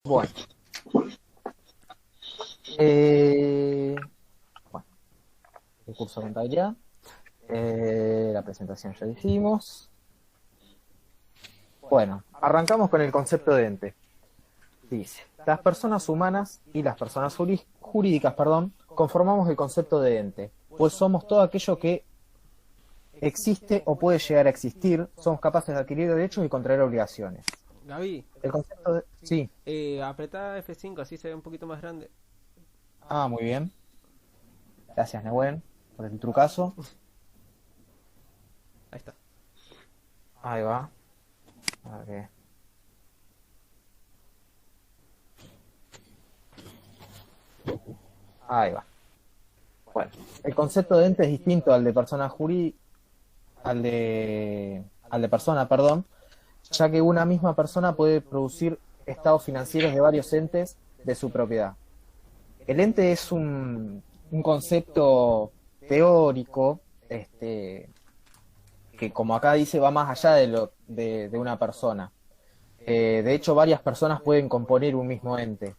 Bueno, eh, bueno, el curso de contabilidad, la presentación ya dijimos. Bueno, arrancamos con el concepto de ente. Dice, las personas humanas y las personas jurídicas, conformamos el concepto de ente, pues somos todo aquello que existe o puede llegar a existir, somos capaces de adquirir derechos y contraer obligaciones. Gaby, El concepto de... Sí. apretá F5, así se ve un poquito más grande. Ah, muy bien. Gracias, Nehuen, por el trucazo. Ahí está. Ahí va. A ver. Ahí va. Bueno, el concepto de ente es distinto al de persona jurídica, al de persona, perdón, ya que una misma persona puede producir estados financieros de varios entes de su propiedad. El ente es un concepto teórico, que como acá dice va más allá de una persona. De hecho, varias personas pueden componer un mismo ente.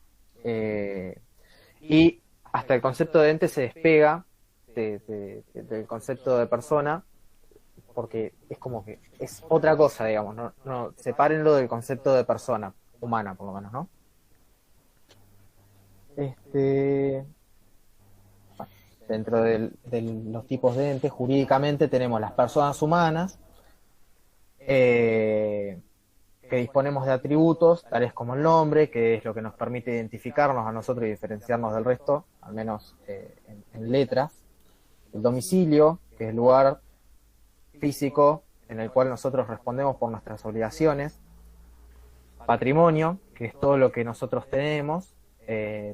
Y hasta el concepto de ente se despega del concepto de persona, porque es como que es otra cosa, digamos, no sepárenlo del concepto de persona humana, por lo menos, ¿no? Este, Dentro de los tipos de entes, jurídicamente tenemos las personas humanas, que disponemos de atributos, tales como el nombre, que es lo que nos permite identificarnos a nosotros y diferenciarnos del resto, al menos en letras. El domicilio, que es el lugar físico en el cual nosotros respondemos por nuestras obligaciones. Patrimonio, que es todo lo que nosotros tenemos,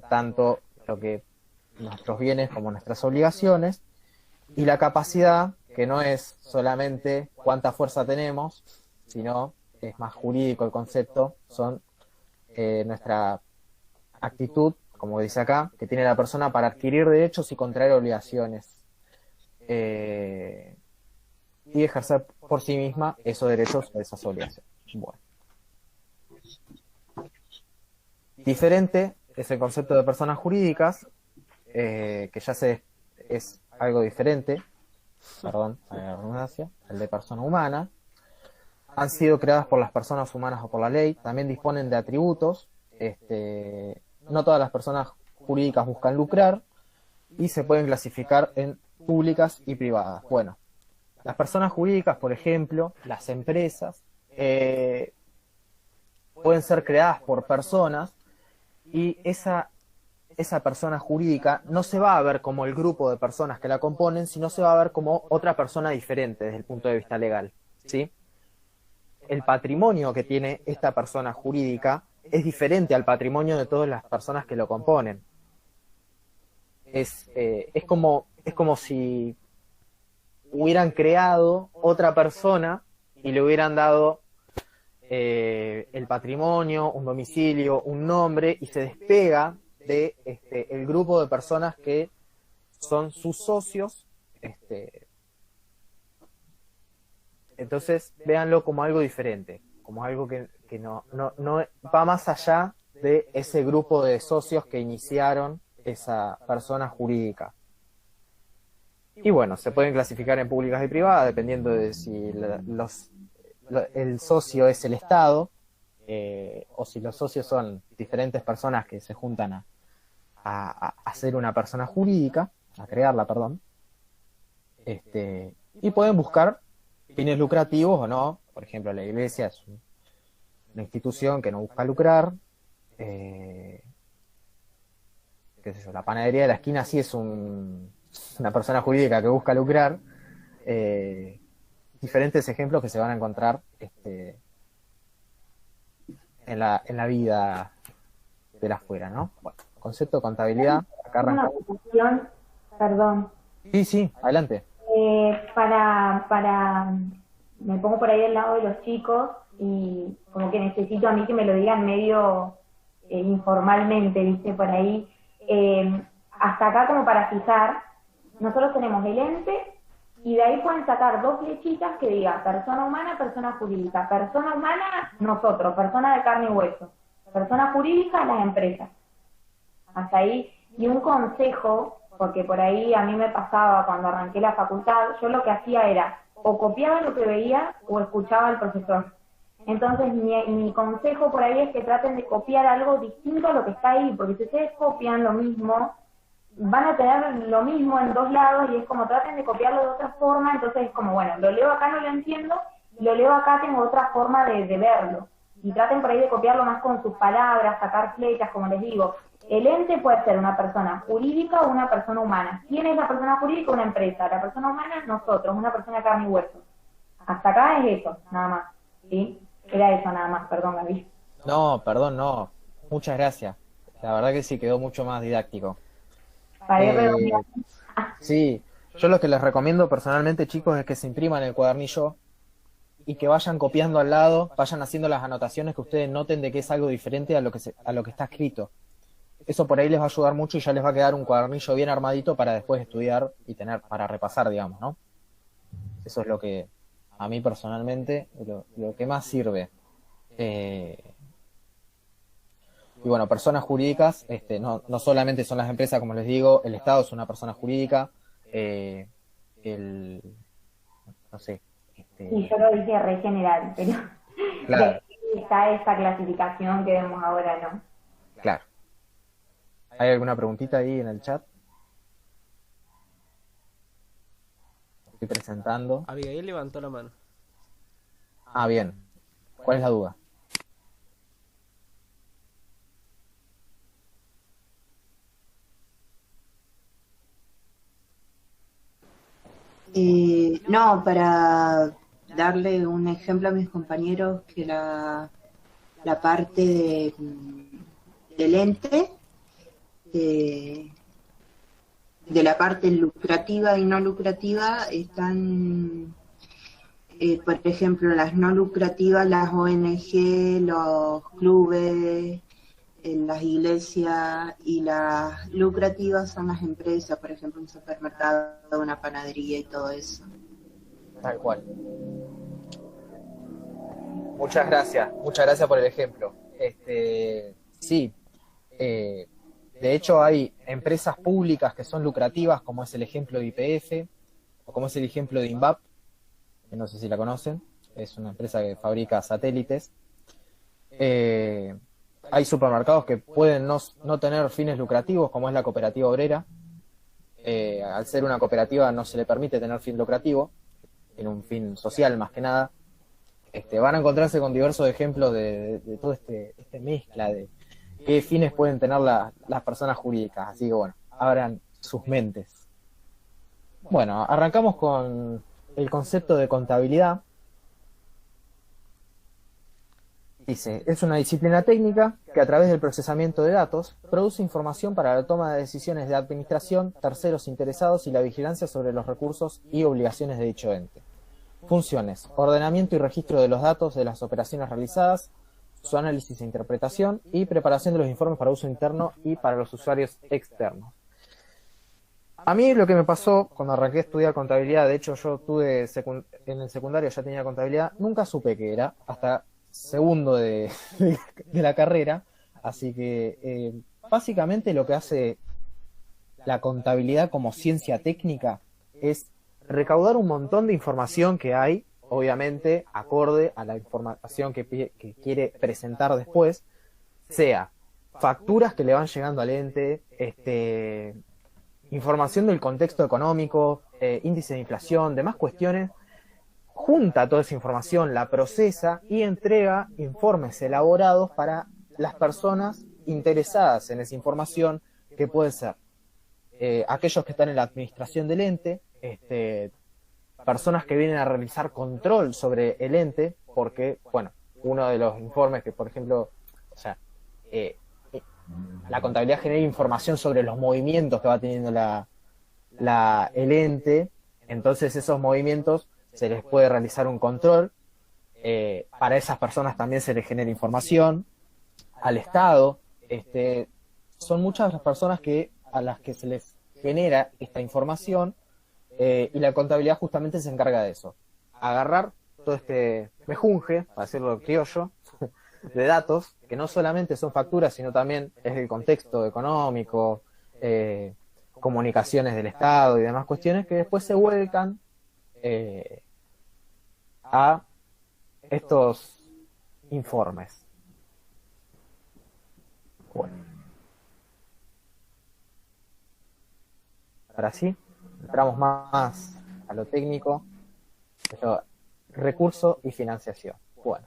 tanto lo que nuestros bienes como nuestras obligaciones. Y la capacidad, que no es solamente cuánta fuerza tenemos, sino es más jurídico el concepto, son nuestra actitud, como dice acá, que tiene la persona para adquirir derechos y contraer obligaciones, y ejercer por sí misma esos derechos o esas obligaciones. Bueno. Diferente es el concepto de personas jurídicas, que ya es algo diferente, perdón, a la redundancia, el de persona humana. Han sido creadas por las personas humanas o por la ley, también disponen de atributos, no todas las personas jurídicas buscan lucrar y se pueden clasificar en públicas y privadas. Bueno, las personas jurídicas, por ejemplo, las empresas, pueden ser creadas por personas y esa persona jurídica no se va a ver como el grupo de personas que la componen, sino se va a ver como otra persona diferente desde el punto de vista legal, ¿sí? El patrimonio que tiene esta persona jurídica es diferente al patrimonio de todas las personas que lo componen. Es como si hubieran creado otra persona y le hubieran dado el patrimonio, un domicilio, un nombre, y se despega de el grupo de personas que son sus socios. Entonces, véanlo como algo diferente, como algo que no va más allá de ese grupo de socios que iniciaron esa persona jurídica. Y bueno, se pueden clasificar en públicas y privadas dependiendo de si el socio es el Estado, o si los socios son diferentes personas que se juntan a ser una persona jurídica, a crearla, perdón. Y pueden buscar fines lucrativos o no. Por ejemplo, la iglesia es una institución que no busca lucrar. Qué sé yo, la panadería de la esquina sí es una persona jurídica que busca lucrar. Diferentes ejemplos que se van a encontrar en la vida de la afuera, ¿no? Bueno, concepto de contabilidad, acá Una arrancamos. cuestión, perdón, Sí, sí, adelante. me pongo por ahí del lado de los chicos y como que necesito a mí que me lo digan medio informalmente, ¿viste? Por ahí, hasta acá como para fijar, nosotros tenemos el ente y de ahí pueden sacar dos flechitas que diga persona humana, persona jurídica. Persona humana, nosotros, persona de carne y hueso. Persona jurídica, las empresas. Hasta ahí. Y un consejo, porque por ahí a mí me pasaba cuando arranqué la facultad, yo lo que hacía era o copiaba lo que veía o escuchaba al profesor. Entonces mi consejo por ahí es que traten de copiar algo distinto a lo que está ahí, porque si ustedes copian lo mismo, van a tener lo mismo en dos lados y es como traten de copiarlo de otra forma, entonces es como, bueno, lo leo acá, no lo entiendo, y lo leo acá, tengo otra forma de verlo. Y traten por ahí de copiarlo más con sus palabras, sacar flechas, como les digo. El ente puede ser una persona jurídica o una persona humana. ¿Quién es la persona jurídica? Una empresa. La persona humana, nosotros, una persona de carne y hueso. Hasta acá es eso, nada más. ¿Sí? Era eso nada más, perdón, Gaby. No, perdón, no. Muchas gracias. La verdad que sí quedó mucho más didáctico. Para ir Eh, redondeando. sí, yo lo que les recomiendo personalmente, chicos, es que se impriman el cuadernillo y que vayan copiando al lado, vayan haciendo las anotaciones que ustedes noten de que es algo diferente a lo que a lo que está escrito. Eso por ahí les va a ayudar mucho y ya les va a quedar un cuadernillo bien armadito para después estudiar y tener para repasar, digamos, ¿no? Eso es lo que a mí personalmente lo que más sirve. Y bueno, personas jurídicas, no solamente son las empresas, como les digo, el Estado es una persona jurídica, no sé. Sí, yo lo dije re general, pero Claro, está esta clasificación que vemos ahora, ¿no? claro. ¿Hay alguna preguntita ahí en el chat? Estoy presentando. Abigail levantó la mano. Ah, bien. ¿Cuál es la duda? No, para darle un ejemplo a mis compañeros que la parte del ente, de la parte lucrativa y no lucrativa, están, por ejemplo, las no lucrativas, las ONG, los clubes, las iglesias, y las lucrativas son las empresas, por ejemplo, un supermercado, una panadería y todo eso. Tal cual. Muchas gracias por el ejemplo. Sí, de hecho hay empresas públicas que son lucrativas, como es el ejemplo de YPF, o como es el ejemplo de INVAP, que no sé si la conocen, es una empresa que fabrica satélites. Hay supermercados que pueden no tener fines lucrativos, como es la cooperativa obrera. Al ser una cooperativa no se le permite tener fin lucrativo, tiene un fin social más que nada. Van a encontrarse con diversos ejemplos de todo este mezcla de qué fines pueden tener las personas jurídicas. Así que bueno, abran sus mentes. Bueno, arrancamos con el concepto de contabilidad. Dice, es una disciplina técnica que a través del procesamiento de datos produce información para la toma de decisiones de administración, terceros interesados y la vigilancia sobre los recursos y obligaciones de dicho ente. Funciones, ordenamiento y registro de los datos de las operaciones realizadas, su análisis e interpretación y preparación de los informes para uso interno y para los usuarios externos. A mí lo que me pasó cuando arranqué a estudiar contabilidad, de hecho yo tuve en el secundario ya tenía contabilidad, nunca supe qué era, hasta segundo de la carrera, así que básicamente lo que hace la contabilidad como ciencia técnica es recaudar un montón de información que hay, obviamente acorde a la información que quiere presentar después, sea facturas que le van llegando al ente, información del contexto económico, índice de inflación, demás cuestiones. Junta toda esa información, la procesa y entrega informes elaborados para las personas interesadas en esa información, que pueden ser aquellos que están en la administración del ente, personas que vienen a realizar control sobre el ente, porque, bueno, uno de los informes que, por ejemplo, o sea, la contabilidad genera información sobre los movimientos que va teniendo el ente, entonces esos movimientos se les puede realizar un control, para esas personas también se les genera información, al Estado, son muchas las personas a las que se les genera esta información, y la contabilidad justamente se encarga de eso, agarrar todo este mejunje, para decirlo criollo, de datos, que no solamente son facturas, sino también es el contexto económico, comunicaciones del Estado y demás cuestiones que después se vuelcan a estos informes. Bueno. Ahora sí, entramos más a lo técnico, pero recursos y financiación. Bueno,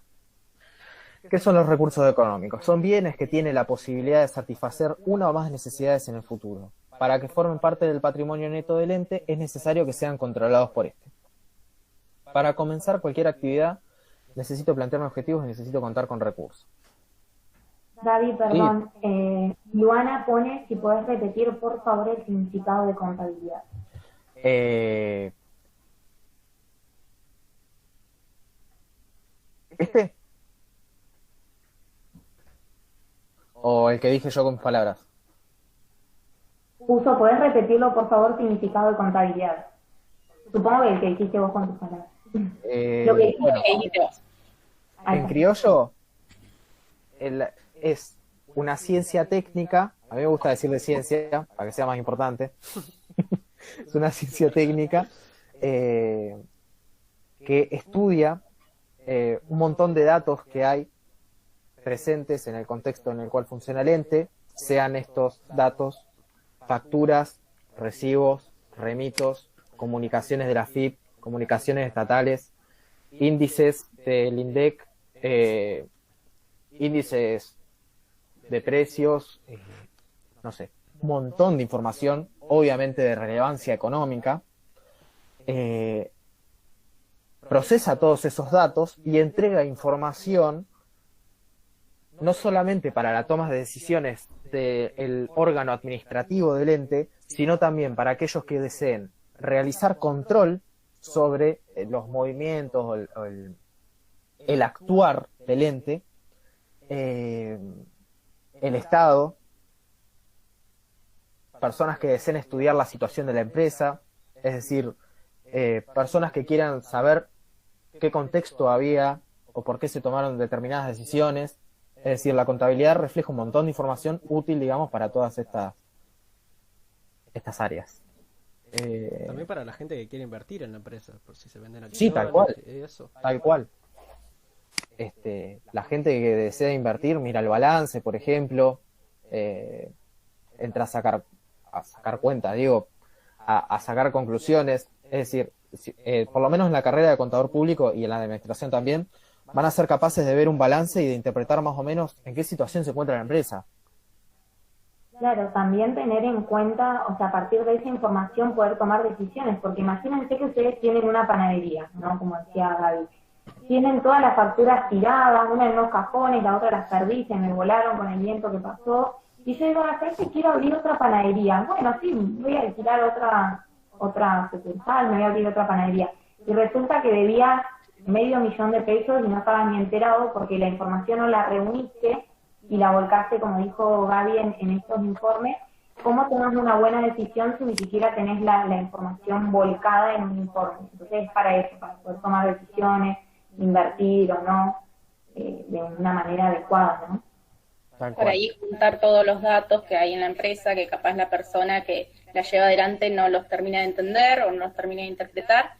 ¿qué son los recursos económicos? Son bienes que tienen la posibilidad de satisfacer una o más necesidades en el futuro. Para que formen parte del patrimonio neto del ente es necesario que sean controlados por este. Para comenzar cualquier actividad necesito plantearme objetivos y necesito contar con recursos. Gaby, perdón, Luana pone si podés repetir por favor el significado de contabilidad. ¿Este? ¿O el que dije yo con mis palabras? Puso, ¿podés repetirlo por favor, significado de contabilidad? Supongo que el que dijiste vos con tus palabras. Bueno, en criollo es una ciencia técnica, a mí me gusta decirle ciencia, para que sea más importante, es una ciencia técnica que estudia un montón de datos que hay presentes en el contexto en el cual funciona el ente, sean estos datos facturas, recibos, remitos, comunicaciones de la FIP, comunicaciones estatales, índices del INDEC, índices de precios, no sé, un montón de información, obviamente de relevancia económica, procesa todos esos datos y entrega información no solamente para la toma de decisiones del órgano administrativo del ente, sino también para aquellos que deseen realizar control sobre los movimientos o el actuar del ente, el Estado, personas que deseen estudiar la situación de la empresa, es decir, personas que quieran saber qué contexto había o por qué se tomaron determinadas decisiones. Es decir, la contabilidad refleja un montón de información útil, digamos, para todas estas áreas. También para la gente que quiere invertir en la empresa, por si se venden acciones. Sí, tal cual. Eso. Tal cual. La gente que desea invertir mira el balance, por ejemplo, entra a sacar cuenta, digo, a sacar conclusiones. Es decir, por lo menos en la carrera de contador público y en la de administración también, van a ser capaces de ver un balance y de interpretar más o menos en qué situación se encuentra la empresa. Claro, también tener en cuenta, o sea, a partir de esa información poder tomar decisiones, porque imagínense que ustedes tienen una panadería, ¿no? Como decía Gaby. Tienen todas las facturas tiradas, una en unos cajones, la otra las perdí, se me volaron con el viento que pasó. Y yo digo, ¿sabes que quiero abrir otra panadería? Bueno, sí, voy a alquilar otra sucursal, me voy a abrir otra panadería. Y resulta que debía $500,000 y no estaba ni enterado porque la información no la reuniste y la volcaste, como dijo Gaby en estos informes. ¿Cómo tomas una buena decisión si ni siquiera tenés la información volcada en un informe? Entonces es para eso, para poder tomar decisiones, invertir o no, de una manera adecuada, ¿no? Por ahí juntar todos los datos que hay en la empresa, que capaz la persona que la lleva adelante no los termina de entender o no los termina de interpretar,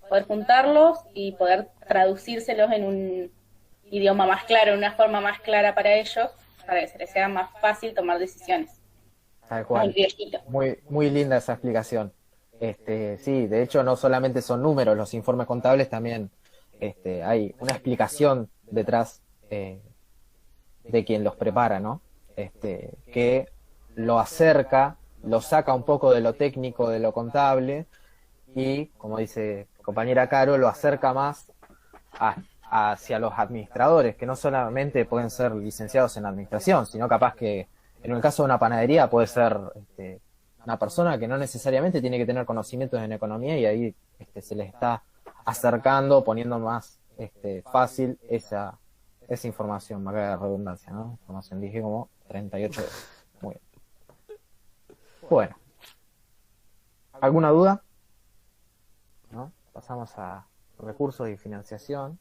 poder juntarlos y poder traducírselos en un idioma más claro, en una forma más clara para ellos, para que se les sea más fácil tomar decisiones. Tal cual. Muy, muy linda esa explicación. Sí, de hecho no solamente son números, los informes contables también hay una explicación detrás de quien los prepara, ¿no? Que lo acerca, lo saca un poco de lo técnico, de lo contable y, como dice compañera Caro, lo acerca más hacia los administradores, que no solamente pueden ser licenciados en administración, sino capaz que en el caso de una panadería puede ser una persona que no necesariamente tiene que tener conocimientos en economía y ahí se les está acercando, poniendo más fácil esa información, me acaba de redundancia, ¿no? Información, dije como 38 veces. Muy bien. Bueno. ¿Alguna duda? ¿No? Pasamos a recursos y financiación.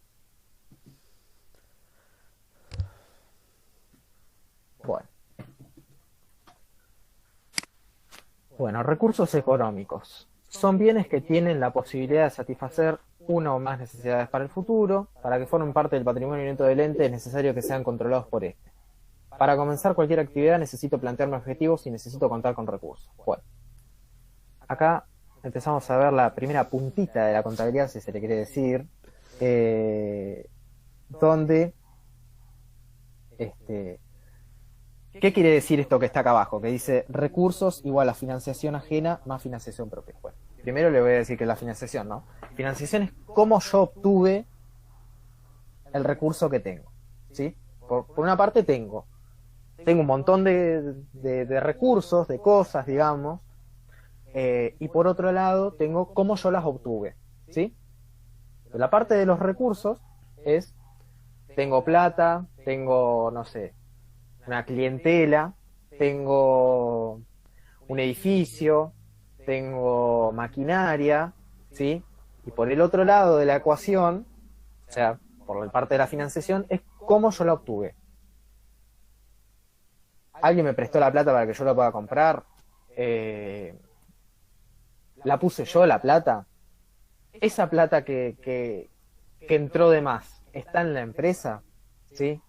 Bueno, recursos económicos. Son bienes que tienen la posibilidad de satisfacer una o más necesidades para el futuro. Para que formen parte del patrimonio neto del ente es necesario que sean controlados por este. Para comenzar cualquier actividad necesito plantearme objetivos y necesito contar con recursos. Bueno, acá empezamos a ver la primera puntita de la contabilidad, si se le quiere decir, donde, ¿qué quiere decir esto que está acá abajo? Que dice recursos igual a financiación ajena más financiación propia. Bueno, primero le voy a decir que la financiación, ¿no? Financiación es cómo yo obtuve el recurso que tengo, ¿sí? Por una parte tengo un montón de recursos, de cosas, digamos, y por otro lado tengo cómo yo las obtuve, ¿sí? La parte de los recursos es, tengo plata, tengo, no sé, una clientela, tengo un edificio, tengo maquinaria, ¿sí? Y por el otro lado de la ecuación, o sea, por la parte de la financiación, es cómo yo la obtuve. Alguien me prestó la plata para que yo la pueda comprar, la puse yo la plata, esa plata que entró de más, ¿está en la empresa? ¿Sí?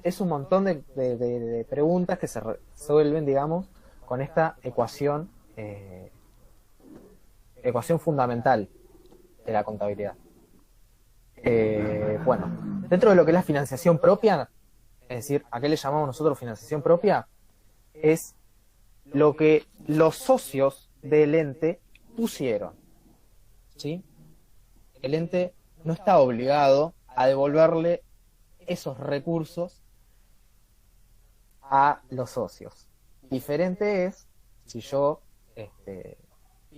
Es un montón de preguntas que se resuelven, digamos, con esta ecuación fundamental de la contabilidad. Bueno, dentro de lo que es la financiación propia, es decir, ¿a qué le llamamos nosotros financiación propia? Es lo que los socios del ente pusieron, ¿sí? El ente no está obligado a devolverle esos recursos a los socios. Diferente es si yo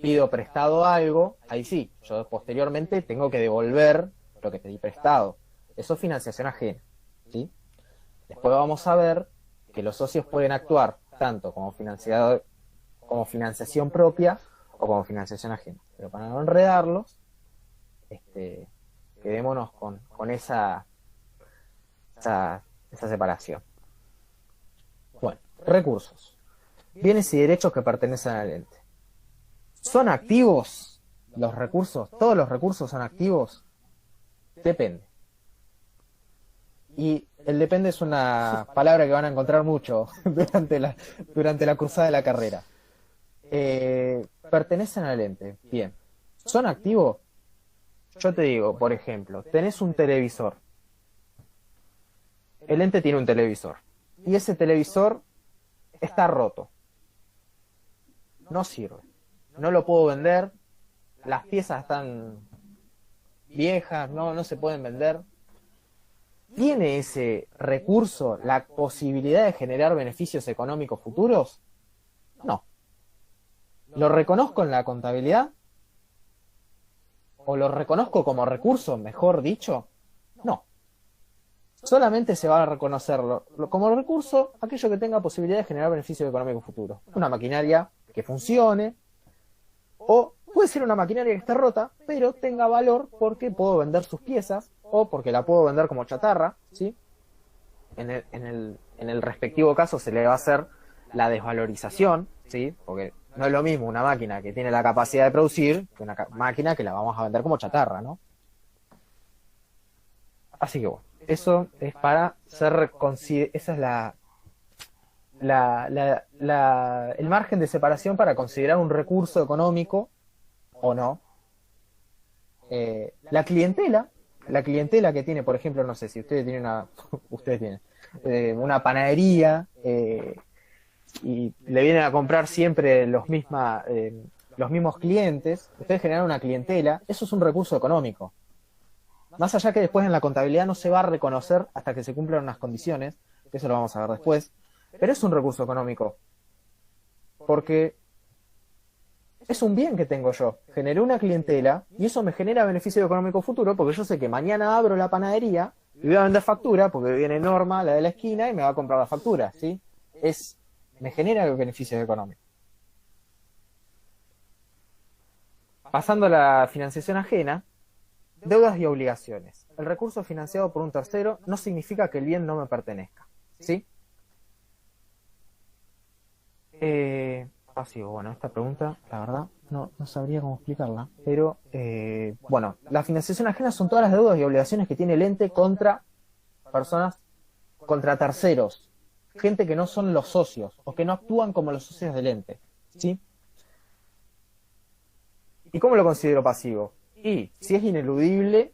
pido prestado algo, ahí sí, yo posteriormente tengo que devolver lo que pedí prestado. Eso es financiación ajena, ¿sí? Después vamos a ver que los socios pueden actuar tanto como financiación propia o como financiación ajena. Pero para no enredarlos, quedémonos con esa separación. Bueno, recursos. Bienes y derechos que pertenecen al ente. ¿Son activos los recursos? ¿Todos los recursos son activos? Depende. Y el depende es una palabra que van a encontrar mucho durante la cursada de la carrera. Pertenecen al ente. Bien. ¿Son activos? Yo te digo, por ejemplo, tenés un televisor. El ente tiene un televisor. Y ese televisor está roto. No sirve. No lo puedo vender. Las piezas están viejas, no se pueden vender. ¿Tiene ese recurso la posibilidad de generar beneficios económicos futuros? No. ¿Lo reconozco en la contabilidad? ¿O lo reconozco como recurso, mejor dicho? No. Solamente se va a reconocerlo como recurso aquello que tenga posibilidad de generar beneficios económicos futuros. Una maquinaria que funcione, o puede ser una maquinaria que esté rota, pero tenga valor porque puedo vender sus piezas, o porque la puedo vender como chatarra, ¿sí? En el respectivo caso se le va a hacer la desvalorización, ¿sí? Porque no es lo mismo una máquina que tiene la capacidad de producir que una máquina que la vamos a vender como chatarra, ¿no? Así que bueno, eso es para ser esa es el margen de separación para considerar un recurso económico o no. La clientela que tiene, por ejemplo, no sé si ustedes tienen una panadería y le vienen a comprar siempre los mismos clientes, ustedes generan una clientela, eso es un recurso económico. Más allá que después en la contabilidad no se va a reconocer hasta que se cumplan unas condiciones, eso lo vamos a ver después, pero es un recurso económico. Porque es un bien que tengo yo. Generé una clientela y eso me genera beneficio económico futuro porque yo sé que mañana abro la panadería y voy a vender factura porque viene Norma, la de la esquina, y me va a comprar la factura, ¿sí? Me genera beneficios económicos. Pasando a la financiación ajena, deudas y obligaciones. El recurso financiado por un tercero no significa que el bien no me pertenezca, ¿sí? pasivo. Bueno, esta pregunta, la verdad, no sabría cómo explicarla. Pero, bueno, la financiación ajena son todas las deudas y obligaciones que tiene el ente contra personas, contra terceros. Gente que no son los socios o que no actúan como los socios del ente. ¿Sí? ¿Y cómo lo considero pasivo? Y si es ineludible,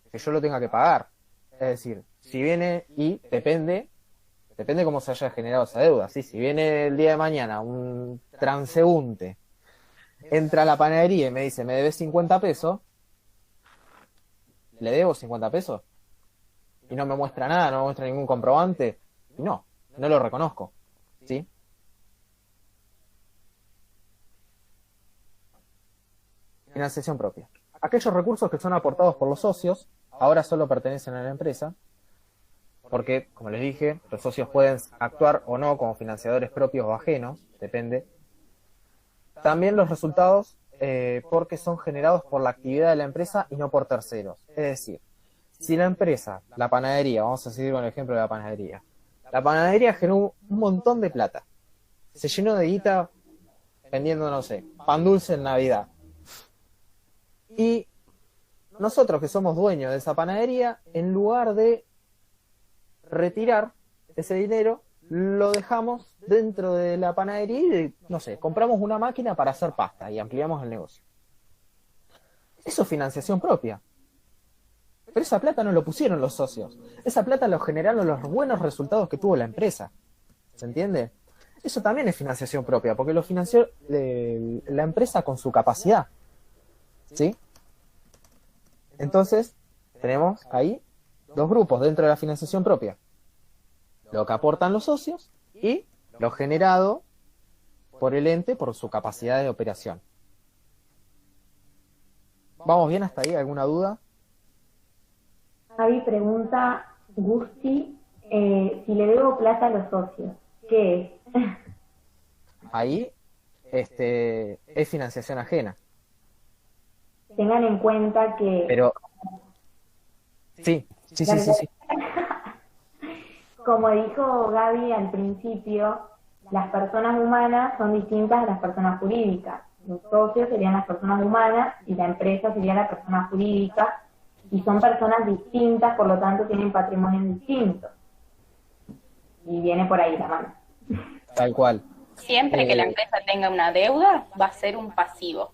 que yo lo tenga que pagar. Es decir, si viene y depende cómo se haya generado esa deuda. ¿Sí? Si viene el día de mañana un transeúnte, entra a la panadería y me dice, me debes 50 pesos, ¿le debo 50 pesos? Y no me muestra nada, no me muestra ningún comprobante, y no lo reconozco. ¿Sí? Financiación propia. Aquellos recursos que son aportados por los socios ahora solo pertenecen a la empresa, porque, como les dije, los socios pueden actuar o no como financiadores propios o ajenos, depende. También los resultados, porque son generados por la actividad de la empresa y no por terceros. Es decir, si la empresa, la panadería, vamos a seguir con el ejemplo de la panadería generó un montón de plata, se llenó de guita vendiendo, no sé, pan dulce en Navidad. Y nosotros que somos dueños de esa panadería, en lugar de retirar ese dinero, lo dejamos dentro de la panadería y, no sé, compramos una máquina para hacer pasta y ampliamos el negocio. Eso es financiación propia. Pero esa plata no lo pusieron los socios. Esa plata lo generaron los buenos resultados que tuvo la empresa. ¿Se entiende? Eso también es financiación propia, porque lo financió la empresa con su capacidad. ¿Sí? Entonces, tenemos ahí dos grupos dentro de la financiación propia. Lo que aportan los socios y lo generado por el ente por su capacidad de operación. ¿Vamos bien hasta ahí? ¿Alguna duda? Javi pregunta, Gusti, si le debo plata a los socios, ¿qué es? Ahí es financiación ajena. Tengan en cuenta que... Pero... Sí. Como dijo Gaby al principio, las personas humanas son distintas a las personas jurídicas. Los socios serían las personas humanas y la empresa sería la persona jurídica, y son personas distintas, por lo tanto tienen patrimonios distintos. Y viene por ahí la mano. Tal cual. Siempre que la empresa tenga una deuda, va a ser un pasivo.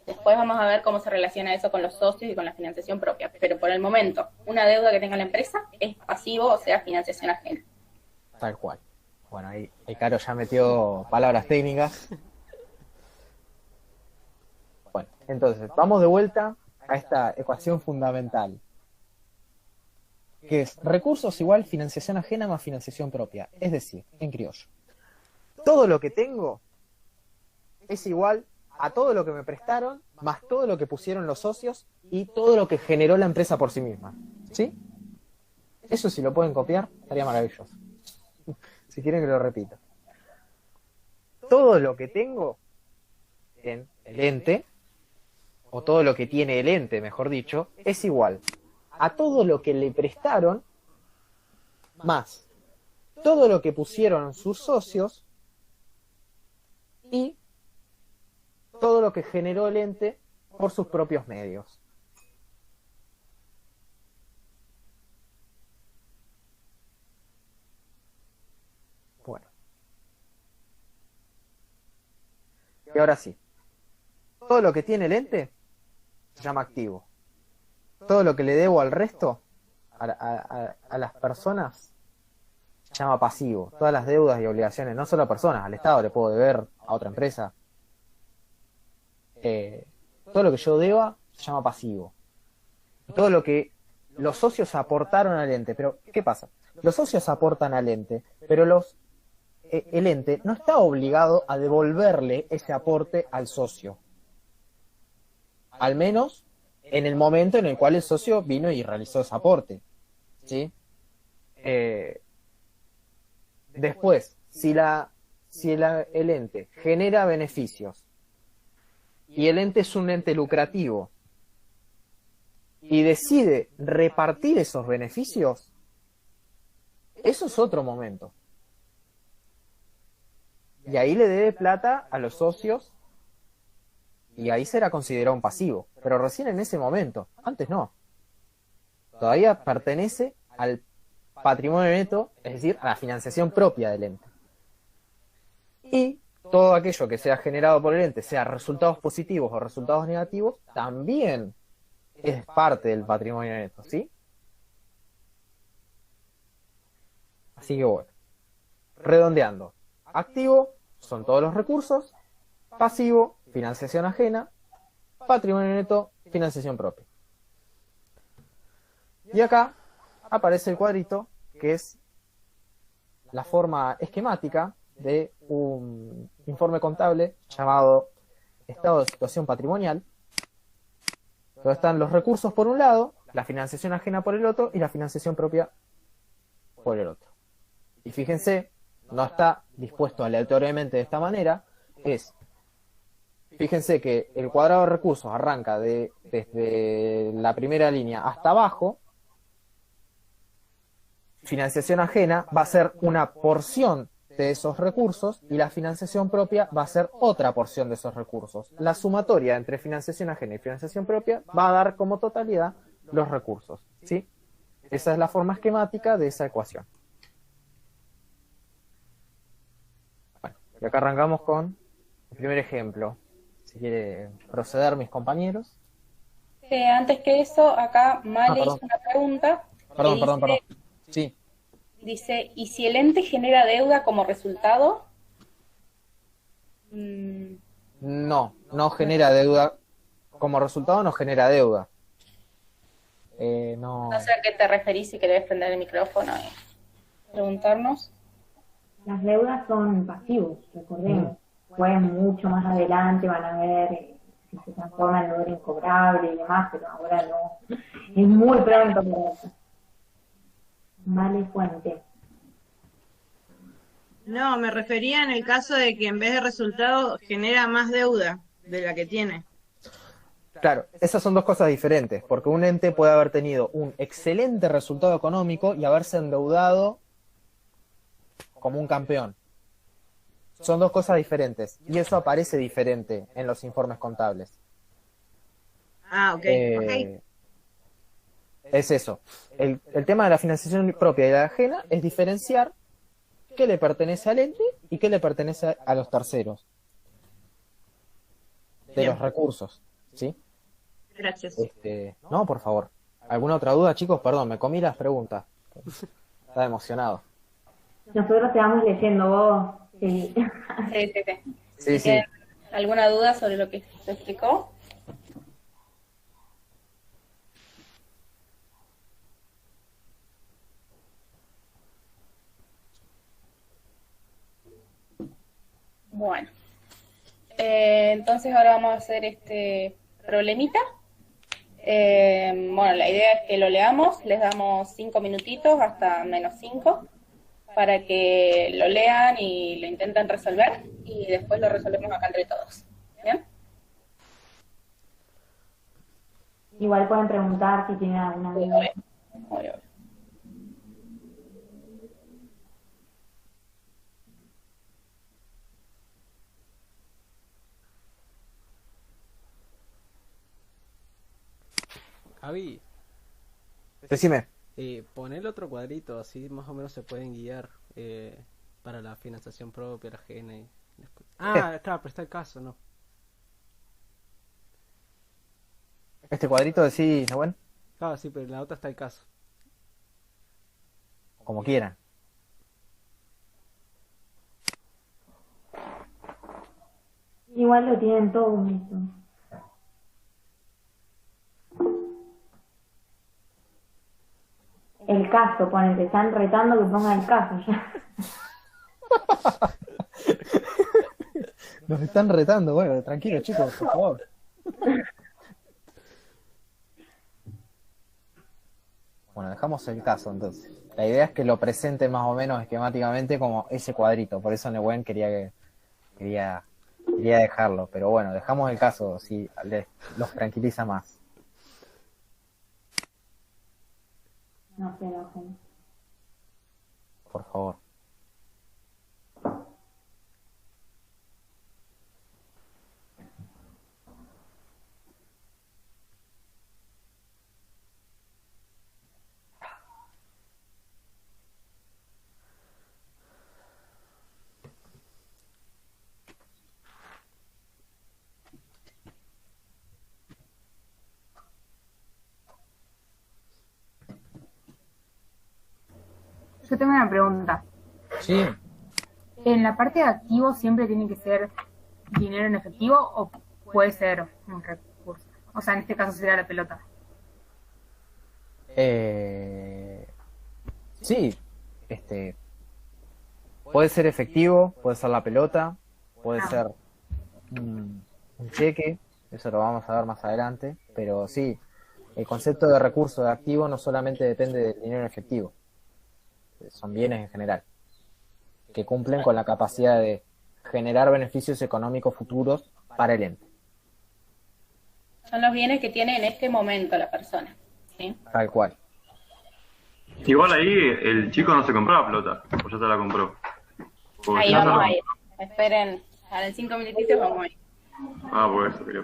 Después vamos a ver cómo se relaciona eso con los socios y con la financiación propia. Pero por el momento, una deuda que tenga la empresa es pasivo, o sea, financiación ajena. Tal cual. Bueno, ahí Caro ya metió palabras técnicas. Bueno, entonces, vamos de vuelta a esta ecuación fundamental, que es recursos igual financiación ajena más financiación propia. Es decir, en criollo, todo lo que tengo es igual a todo lo que me prestaron, más todo lo que pusieron los socios y todo lo que generó la empresa por sí misma. ¿Sí? Eso, si lo pueden copiar, estaría maravilloso. Si quieren que lo repita. Todo lo que tengo en el ente, o todo lo que tiene el ente, mejor dicho, es igual a todo lo que le prestaron, más todo lo que pusieron sus socios y todo lo que generó el ente por sus propios medios. Bueno. Y ahora sí. Todo lo que tiene el ente se llama activo. Todo lo que le debo al resto, a las personas, se llama pasivo. Todas las deudas y obligaciones, no solo a personas, al Estado le puedo deber a otra empresa. Todo lo que yo deba se llama pasivo. Todo lo que los socios aportaron al ente. Pero, ¿qué pasa? Los socios aportan al ente, pero el ente no está obligado a devolverle ese aporte al socio. Al menos en el momento en el cual el socio vino y realizó ese aporte. ¿Sí? Después, si el ente genera beneficios y el ente es un ente lucrativo y decide repartir esos beneficios, eso es otro momento. y ahí le debe plata a los socios y ahí será considerado un pasivo, pero recién en ese momento, antes no. Todavía pertenece al patrimonio neto, es decir, a la financiación propia del ente. Y todo aquello que sea generado por el ente, sea resultados positivos o resultados negativos, también es parte del patrimonio neto, ¿sí? Así que bueno, redondeando. Activo son todos los recursos, pasivo, financiación ajena, patrimonio neto, financiación propia. Y acá aparece el cuadrito, que es la forma esquemática de un informe contable llamado estado de situación patrimonial, donde están los recursos por un lado, la financiación ajena por el otro y la financiación propia por el otro. Y fíjense, no está dispuesto aleatoriamente de esta manera, fíjense que el cuadrado de recursos arranca desde la primera línea hasta abajo. Financiación ajena va a ser una porción de esos recursos y la financiación propia va a ser otra porción de esos recursos. La sumatoria entre financiación ajena y financiación propia va a dar como totalidad los recursos, ¿sí? Esa es la forma esquemática de esa ecuación. Bueno, y acá arrancamos con el primer ejemplo. Si quiere proceder mis compañeros. Antes que eso, acá Male perdón. hizo una pregunta. Perdón. Sí. Dice, ¿y si el ente genera deuda como resultado? No genera deuda. Como resultado no genera deuda. No. No sé a qué te referís, si querés prender el micrófono y preguntarnos. Las deudas son pasivos, recordemos. Pues mucho más adelante van a ver si se transforma en deuda incobrable y demás, pero ahora no. Es muy pronto para eso. Vale, fuente. No, me refería en el caso de que en vez de resultado genera más deuda de la que tiene. Claro, esas son dos cosas diferentes, porque un ente puede haber tenido un excelente resultado económico y haberse endeudado como un campeón. Son dos cosas diferentes, y eso aparece diferente en los informes contables. Ah, ok. Es eso. El tema de la financiación propia y la ajena es diferenciar qué le pertenece al ente y qué le pertenece a los terceros de Bien. los recursos, ¿sí? Gracias. No, por favor. ¿Alguna otra duda, chicos? Perdón, me comí las preguntas. Estaba emocionado. Nosotros te vamos leyendo vos. Sí. Sí. Sí. ¿Alguna duda sobre lo que se explicó? Bueno. Entonces ahora vamos a hacer este problemita. Bueno, la idea es que lo leamos, les damos 5 minutitos hasta -5 para que lo lean y lo intenten resolver y después lo resolvemos acá entre todos. ¿Bien? Igual pueden preguntar si tienen alguna duda. Obvio. Javi, Decime. pon el otro cuadrito, así más o menos se pueden guiar para la financiación propia, la ajena. Claro, pero está el caso, ¿no? Este cuadrito decís, ¿no? Bueno, Claro, sí, pero en la otra está el caso. como quieran. Igual lo tienen todo eso. El caso, ponen, te están retando que pongan el caso ya. Nos están retando, bueno, tranquilos chicos, por favor. Bueno, dejamos el caso entonces. La idea es que lo presente más o menos esquemáticamente como ese cuadrito, por eso Nehuen quería dejarlo, pero bueno, dejamos el caso si los tranquiliza más. No se enojen. Por favor. Yo tengo una pregunta. Sí, ¿En la parte de activo siempre tiene que ser dinero en efectivo o puede ser un recurso? O sea, en este caso sería la pelota. eh, sí, este, puede ser efectivo, puede ser la pelota, puede Ah, ser un cheque, eso lo vamos a ver más adelante, pero sí, el concepto de recurso de activo no solamente depende del dinero en efectivo, son bienes en general, que cumplen con la capacidad de generar beneficios económicos futuros para el ente, Son los bienes que tiene en este momento la persona. ¿Sí? tal cual. Igual ahí el chico no se compraba pelota, o ya se la compró. Porque Ahí si no se vamos la a ir. Esperen, ahora en 5 minutitos vamos a ir. Ah, pues eso, creo.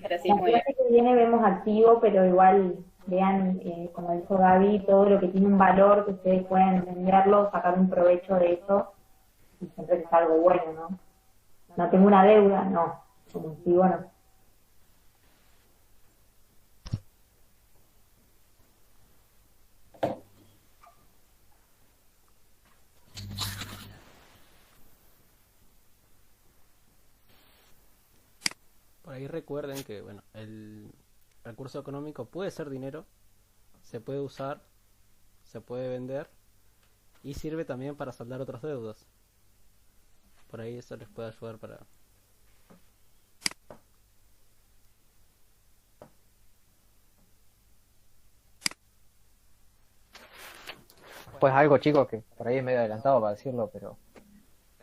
Pero sí, La muy bien. clase que viene vemos activo, pero igual vean, como dijo Gaby, todo lo que tiene un valor, que ustedes pueden venderlo, sacar un provecho de eso, y siempre es algo bueno, ¿no? No tengo una deuda, no. Como activo no. Por ahí recuerden que, bueno, el recurso económico puede ser dinero, se puede usar, se puede vender y sirve también para saldar otras deudas. Por ahí eso les puede ayudar para... Pues algo, chicos, que por ahí es medio adelantado para decirlo, pero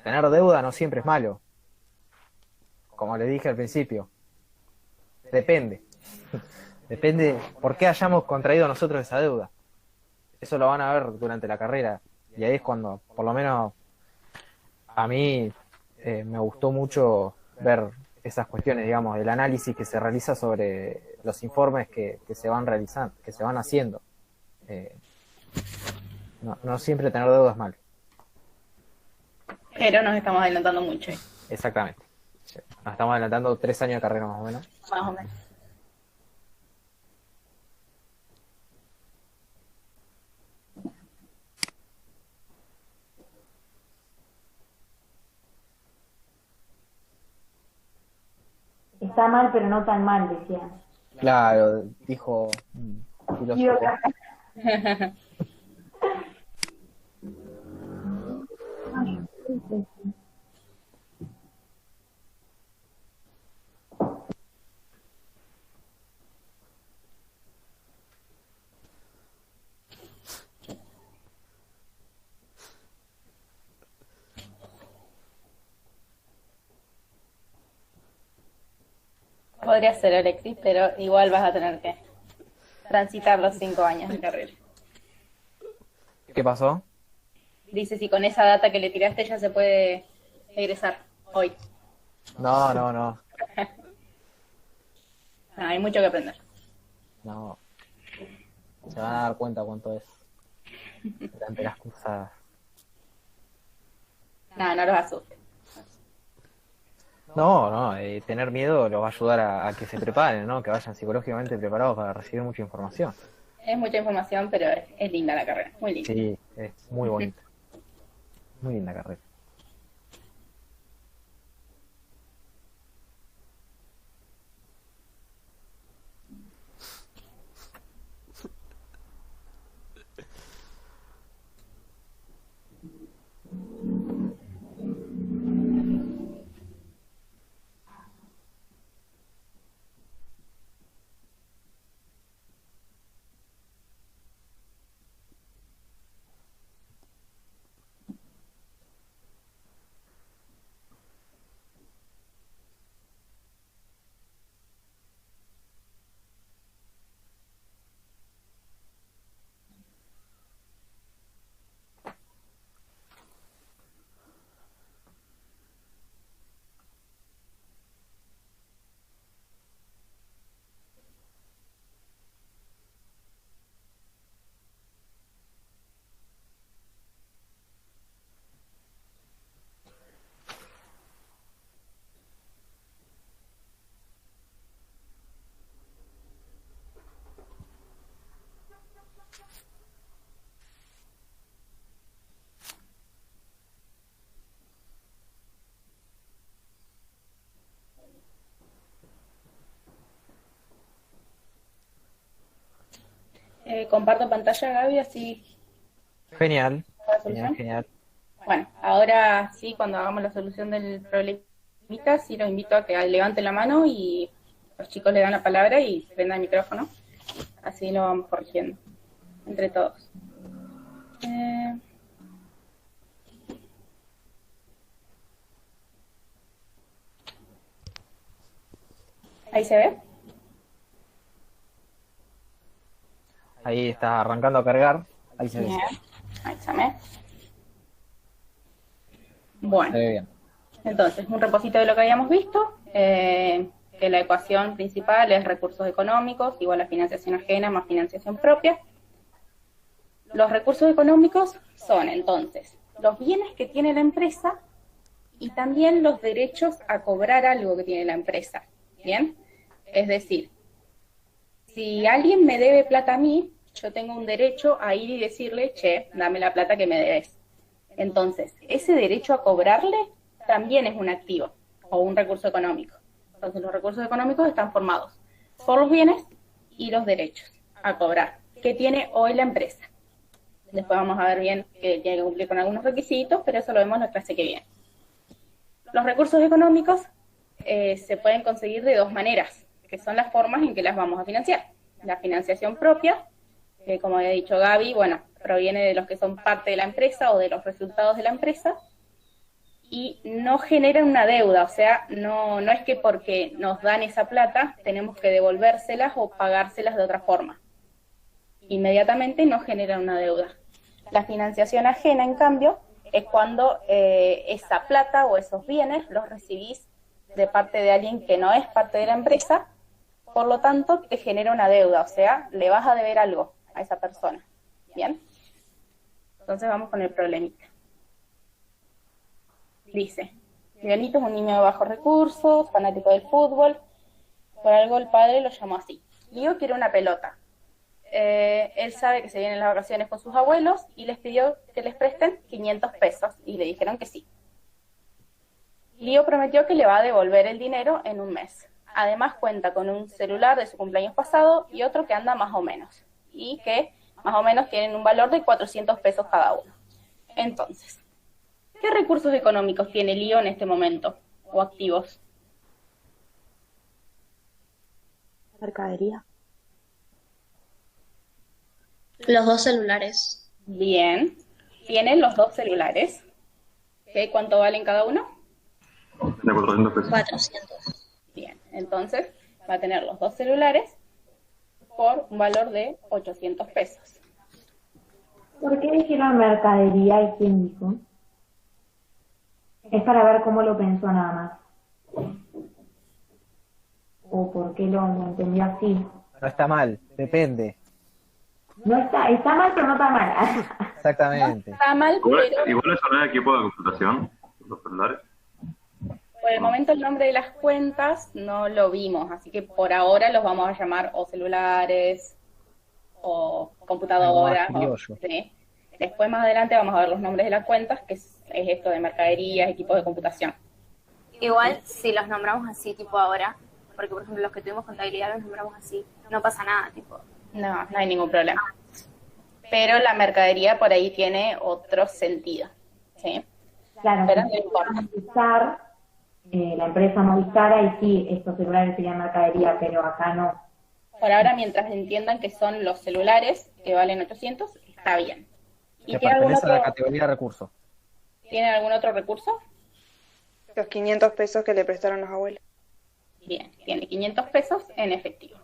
tener deuda no siempre es malo, como les dije al principio, depende. Depende por qué hayamos contraído nosotros esa deuda. Eso lo van a ver durante la carrera. Y ahí es cuando, por lo menos a mí, me gustó mucho ver esas cuestiones, digamos, el análisis que se realiza sobre los informes que se van realizando, que se van haciendo. Eh, no siempre tener deuda es malo. Pero nos estamos adelantando mucho, Exactamente. Nos estamos adelantando 3 años de carrera más o menos. más o menos. Está mal, pero no tan mal, decía. Claro, dijo un Guido filósofo. Casca. Podría ser, Alexis, pero igual vas a tener que transitar los 5 años de carrera. ¿Qué pasó? Dice si con esa data que le tiraste ya se puede egresar hoy. No, no, no. No, hay mucho que aprender. No. Se van a dar cuenta cuánto es durante las cursadas. No, no los asustes. No, no, tener miedo los va a ayudar a que se preparen, ¿no? Que vayan psicológicamente preparados para recibir mucha información. Es mucha información, pero es linda la carrera, muy linda. Sí, es muy bonita. Muy linda carrera. Comparto pantalla, Gaby, así Genial, la solución. genial. Bueno, ahora sí, cuando hagamos la solución del problemita, sí los invito a que levanten la mano y los chicos le dan la palabra y prendan el micrófono. Así lo vamos corrigiendo entre todos. Ahí se ve. Ahí está arrancando a cargar. Ahí se ve. Bien. Ahí se ve. Bueno. Se ve bien. Entonces, un reposito de lo que habíamos visto, que la ecuación principal es recursos económicos igual a financiación ajena más financiación propia. Los recursos económicos son, entonces, los bienes que tiene la empresa y también los derechos a cobrar algo que tiene la empresa, ¿bien? Es decir, si alguien me debe plata a mí, yo tengo un derecho a ir y decirle, che, dame la plata que me debes. Entonces, ese derecho a cobrarle también es un activo o un recurso económico. Entonces, los recursos económicos están formados por los bienes y los derechos a cobrar que tiene hoy la empresa. Después vamos a ver bien que tiene que cumplir con algunos requisitos, pero eso lo vemos en la clase que viene. Los recursos económicos se pueden conseguir de dos maneras, que son las formas en que las vamos a financiar. La financiación propia, que como había dicho Gaby, bueno, proviene de los que son parte de la empresa o de los resultados de la empresa, y no genera una deuda, o sea, no es que porque nos dan esa plata tenemos que devolvérselas o pagárselas de otra forma. Inmediatamente no genera una deuda. La financiación ajena, en cambio, es cuando esa plata o esos bienes los recibís de parte de alguien que no es parte de la empresa, por lo tanto te genera una deuda, o sea, le vas a deber algo a esa persona. ¿Bien? Entonces vamos con el problemita. Dice, Miguelito es un niño de bajos recursos, fanático del fútbol, por algo el padre lo llamó así. Lío quiere una pelota. Él sabe que se vienen las vacaciones con sus abuelos y les pidió que les presten 500 pesos y le dijeron que sí. Lío prometió que le va a devolver el dinero en un mes. Además cuenta con un celular de su cumpleaños pasado y otro que anda más o menos. Y que más o menos tienen un valor de 400 pesos cada uno. Entonces, ¿qué recursos económicos tiene Lío en este momento? ¿O activos? Mercadería. Los 2 celulares. Bien. Tienen los 2 celulares. ¿Qué? ¿Cuánto valen cada uno? De 400 pesos. 400. Bien. Entonces, va a tener los 2 celulares por un valor de 800 pesos. ¿Por qué dijeron mercadería y quién dijo? Es para ver cómo lo pensó nada más. O por qué lo entendió así. No está mal, depende. No está mal, pero no está mal. Exactamente. Está mal, pero Igual eso no es equipo de computación, los celulares. por el momento el nombre de las cuentas no lo vimos, así que por ahora los vamos a llamar o celulares o computadoras. ¿Sí? Después más adelante vamos a ver los nombres de las cuentas, que es esto de mercaderías, equipos de computación. Igual si los nombramos así, tipo ahora, porque por ejemplo los que tuvimos contabilidad los nombramos así, no pasa nada, tipo. No hay ningún problema. Pero la mercadería por ahí tiene otro sentido. ¿Sí? Claro, Pero si no importa. Movistar, la empresa Movistar, ahí sí, estos celulares serían mercadería, pero acá no. Por ahora, mientras entiendan que son los celulares que valen 800, está bien. ¿Y Que tiene algún pertenece a la otro, categoría recurso. ¿tienen algún otro recurso? Los 500 pesos que le prestaron los abuelos. Bien, tiene 500 pesos en efectivo.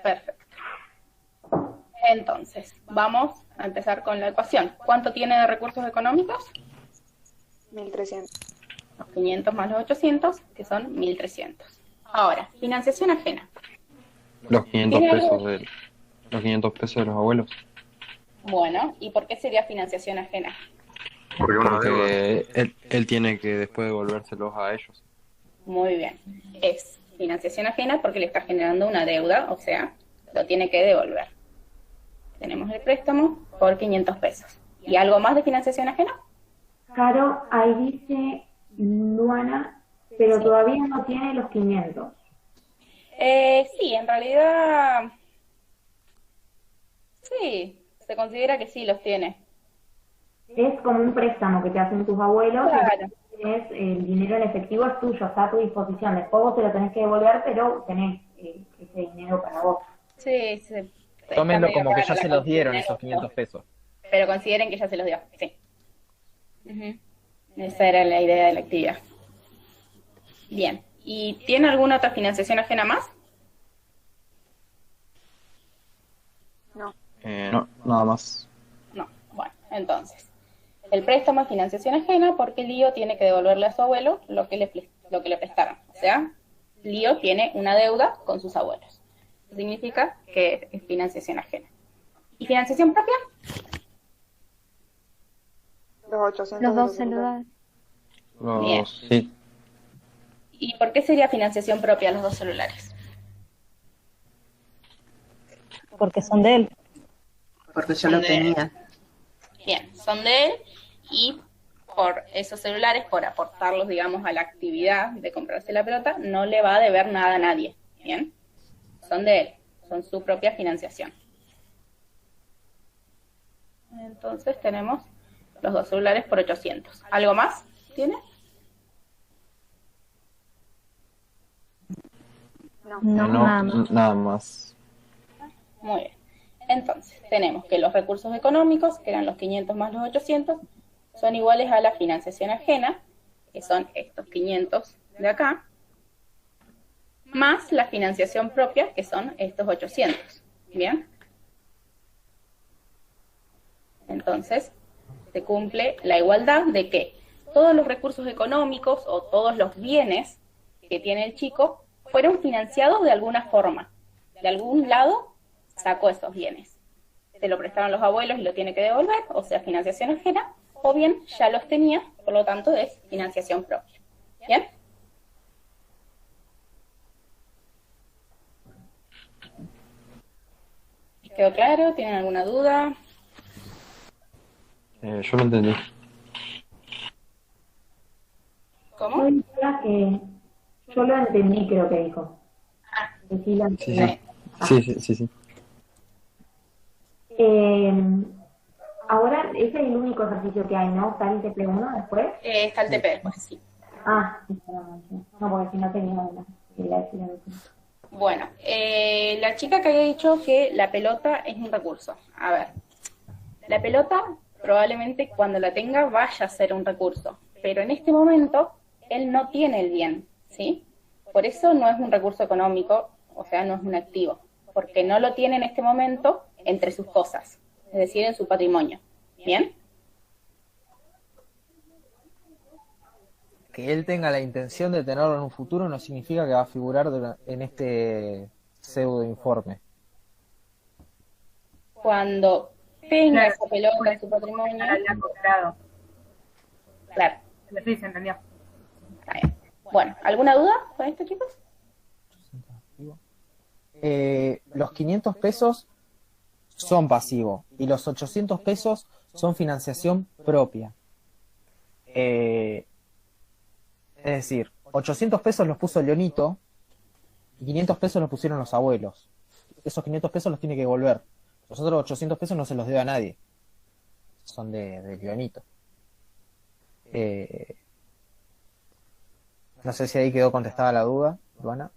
Perfecto. Entonces, vamos a empezar con la ecuación. ¿Cuánto tiene de recursos económicos? 1300. Los 500 más los 800, que son 1300. Ahora, financiación ajena. Los 500 ¿Tiene pesos algo? los 500 pesos de los abuelos. Bueno, ¿y por qué sería financiación ajena? Porque una deuda. Porque él tiene que después devolvérselos a ellos. Muy bien. Es financiación ajena porque le está generando una deuda, o sea, lo tiene que devolver. Tenemos el préstamo por 500 pesos. ¿Y algo más de financiación ajena? Caro, ahí dice Luana, pero Sí. todavía no tiene los 500. Sí, en realidad, Sí, se considera que sí los tiene. Es como un préstamo que te hacen tus abuelos, Claro. y el dinero en efectivo es tuyo, está a tu disposición. Después vos te lo tenés que devolver, pero tenés ese dinero para vos. Sí, está Tómenlo medio como que rara ya la se los dieron consigna, esos 500 pesos. pero consideren que ya se los dio, sí. Ujú. Esa era la idea de la actividad. Bien, ¿y tiene alguna otra financiación ajena más? No, nada más. No, bueno, entonces, el préstamo es financiación ajena porque Lío tiene que devolverle a su abuelo lo que le prestaron. O sea, Lío tiene una deuda con sus abuelos. Eso significa que es financiación ajena. ¿Y financiación propia? Los dos celulares. Bien. Sí. ¿Y por qué sería financiación propia los dos celulares? Porque son de él. Porque yo lo tenía. Bien, son de él y por esos celulares, por aportarlos, digamos, a la actividad de comprarse la pelota, no le va a deber nada a nadie. Bien, son de él, son su propia financiación. Entonces tenemos los dos celulares por 800. ¿Algo más tiene? No, nada más. Nada más. Muy bien. Entonces, tenemos que los recursos económicos, que eran los 500 más los 800, son iguales a la financiación ajena, que son estos 500 de acá, más la financiación propia, que son estos 800. ¿Bien? Entonces, se cumple la igualdad de que todos los recursos económicos o todos los bienes que tiene el chico fueron financiados de alguna forma. De algún lado sacó esos bienes. Se lo prestaron los abuelos y lo tiene que devolver, o sea, financiación ajena, o bien ya los tenía, por lo tanto es financiación propia. ¿Bien? ¿Quedó claro? ¿Tienen alguna duda? Yo lo entendí. ¿Cómo? Yo lo entendí, creo que dijo. Que sí lo Sí, entendí. sí. Ahora, ese es el único ejercicio que hay, ¿no? ¿Está el TP1 después? Está el TP después, sí. Ah, sí, perdón, sí. No, porque si no tenía una. Quería decir algo. Bueno, la chica que había dicho que la pelota es un recurso. A ver, la pelota probablemente cuando la tenga vaya a ser un recurso, pero en este momento él no tiene el bien, ¿sí? Por eso no es un recurso económico, o sea, no es un activo, porque no lo tiene en este momento entre sus cosas, es decir, en su patrimonio. ¿Bien? Que él tenga la intención de tenerlo en un futuro no significa que va a figurar en este pseudo informe. Cuando tenga Claro, esa pelota en su patrimonio, Ya la había comprado. claro, Sí, se entendió. está bien. Bueno, ¿alguna duda con esto, chicos? Los 500 pesos son pasivos y los 800 pesos son financiación propia. Es decir, 800 pesos los puso Leonito y 500 pesos los pusieron los abuelos. Esos 500 pesos los tiene que devolver. Los otros 800 pesos no se los debe a nadie. Son de Leonito. No sé si ahí quedó contestada la duda, Luana.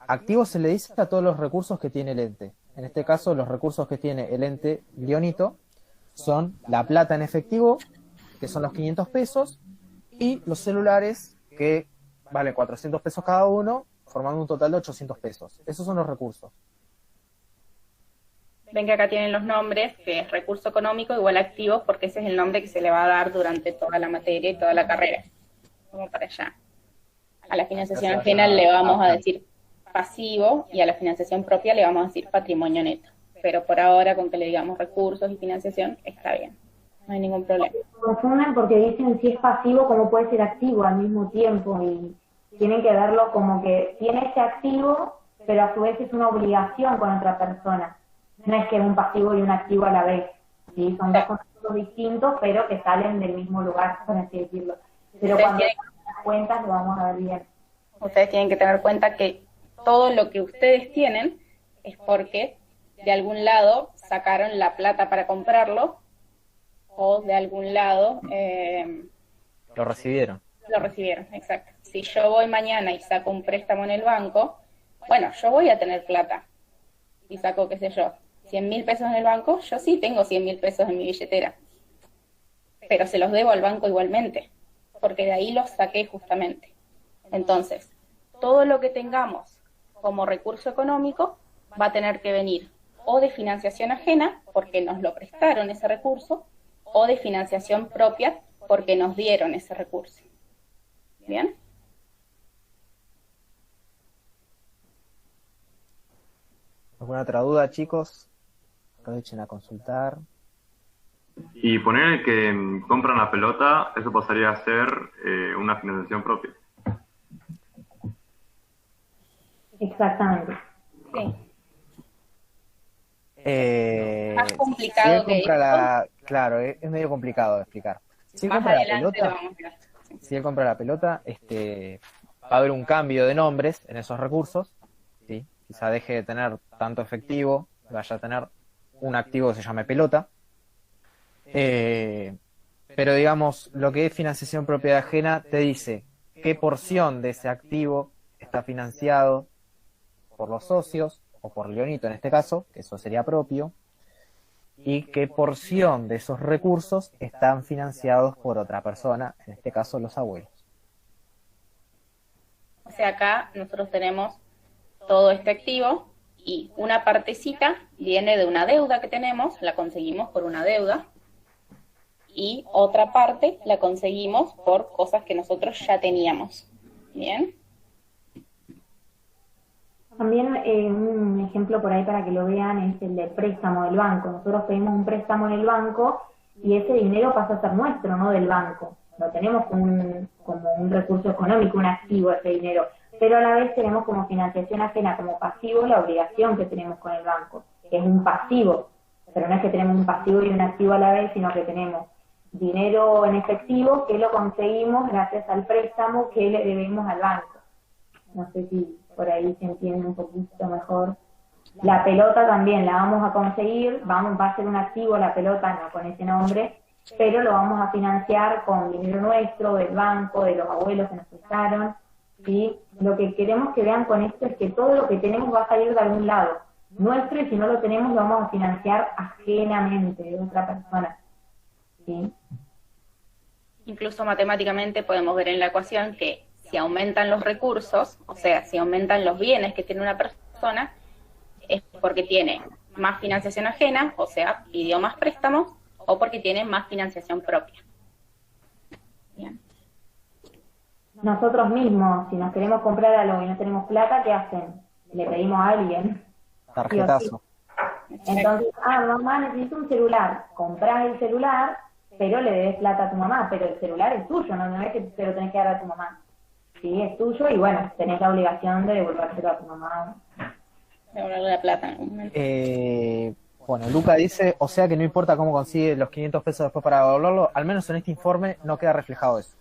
Activo se le dice a todos los recursos que tiene el ente. En este caso, los recursos que tiene el ente Leonito son la plata en efectivo, que son los 500 pesos, y los celulares, que valen 400 pesos cada uno, formando un total de 800 pesos. Esos son los recursos. Ven que acá tienen los nombres, que es recurso económico igual a activo, porque ese es el nombre que se le va a dar durante toda la materia y toda la carrera. Como para allá. A la financiación ajena le vamos a decir pasivo y a la financiación propia le vamos a decir patrimonio neto. Pero por ahora, con que le digamos recursos y financiación, está bien. No hay ningún problema. Confunden porque dicen si es pasivo, como puede ser activo al mismo tiempo, y tienen que verlo como que tiene ese activo, pero a su vez es una obligación con otra persona. No es que es un pasivo y un activo a la vez, ¿sí? Son dos conceptos distintos, pero que salen del mismo lugar, por así decirlo. Pero cuando las cuentas lo vamos a ver bien. Ustedes tienen que tener en cuenta que todo lo que ustedes tienen es porque de algún lado sacaron la plata para comprarlo, o de algún lado Lo recibieron. lo recibieron, exacto. Si yo voy mañana y saco un préstamo en el banco, bueno, yo voy a tener plata y saco, qué sé yo, 100.000 pesos en el banco, yo sí tengo 100.000 pesos en mi billetera, pero se los debo al banco igualmente, porque de ahí los saqué justamente. Entonces, todo lo que tengamos como recurso económico va a tener que venir o de financiación ajena, porque nos lo prestaron ese recurso, o de financiación propia, porque nos dieron ese recurso. ¿Bien? ¿Alguna otra duda, chicos? Aprovechen a consultar. Y poner que compran la pelota, eso pasaría a ser una financiación propia. Exactamente. Sí. Más complicado que esto. Claro, es medio complicado de explicar. Si él Más compra la adelante pelota, lo vamos a ver. si él compra la pelota, va a haber un cambio de nombres en esos recursos, ¿sí? Quizá deje de tener tanto efectivo, vaya a tener un activo que se llame pelota. Pero digamos, lo que es financiación propiedad ajena te dice qué porción de ese activo está financiado por los socios, o por Leonito en este caso, que eso sería propio, y qué porción de esos recursos están financiados por otra persona, en este caso los abuelos. O sea, acá nosotros tenemos todo este activo y una partecita viene de una deuda que tenemos, la conseguimos por una deuda, y otra parte la conseguimos por cosas que nosotros ya teníamos. ¿Bien? También un ejemplo por ahí para que lo vean es el del préstamo del banco. Nosotros pedimos un préstamo en el banco y ese dinero pasa a ser nuestro, no del banco. Lo tenemos como un recurso económico, un activo ese dinero, pero a la vez tenemos como financiación ajena, como pasivo, la obligación que tenemos con el banco, que es un pasivo, pero no es que tenemos un pasivo y un activo a la vez, sino que tenemos dinero en efectivo que lo conseguimos gracias al préstamo que le debemos al banco. No sé si por ahí se entiende un poquito mejor. La pelota también la vamos a conseguir, va a ser un activo la pelota, no con ese nombre, pero lo vamos a financiar con dinero nuestro, del banco, de los abuelos que nos prestaron, ¿sí? Lo que queremos que vean con esto es que todo lo que tenemos va a salir de algún lado nuestro, y si no lo tenemos lo vamos a financiar ajenamente de otra persona, ¿sí? Incluso matemáticamente podemos ver en la ecuación que si aumentan los recursos, o sea, si aumentan los bienes que tiene una persona, es porque tiene más financiación ajena, o sea, pidió más préstamos, o porque tiene más financiación propia. Bien. Nosotros mismos, si nos queremos comprar algo y no tenemos plata, ¿qué hacen? Le pedimos a alguien. Tarjetazo. Entonces, mamá, necesito un celular. Comprás el celular, pero le debes plata a tu mamá, pero el celular es tuyo, no es que te lo tenés que dar a tu mamá. Sí, es tuyo y bueno, tenés la obligación de devolvérselo a tu mamá. Devolverle la plata en algún momento. Bueno, Luca dice, o sea que no importa cómo consigue los 500 pesos después para devolverlo, al menos en este informe no queda reflejado eso.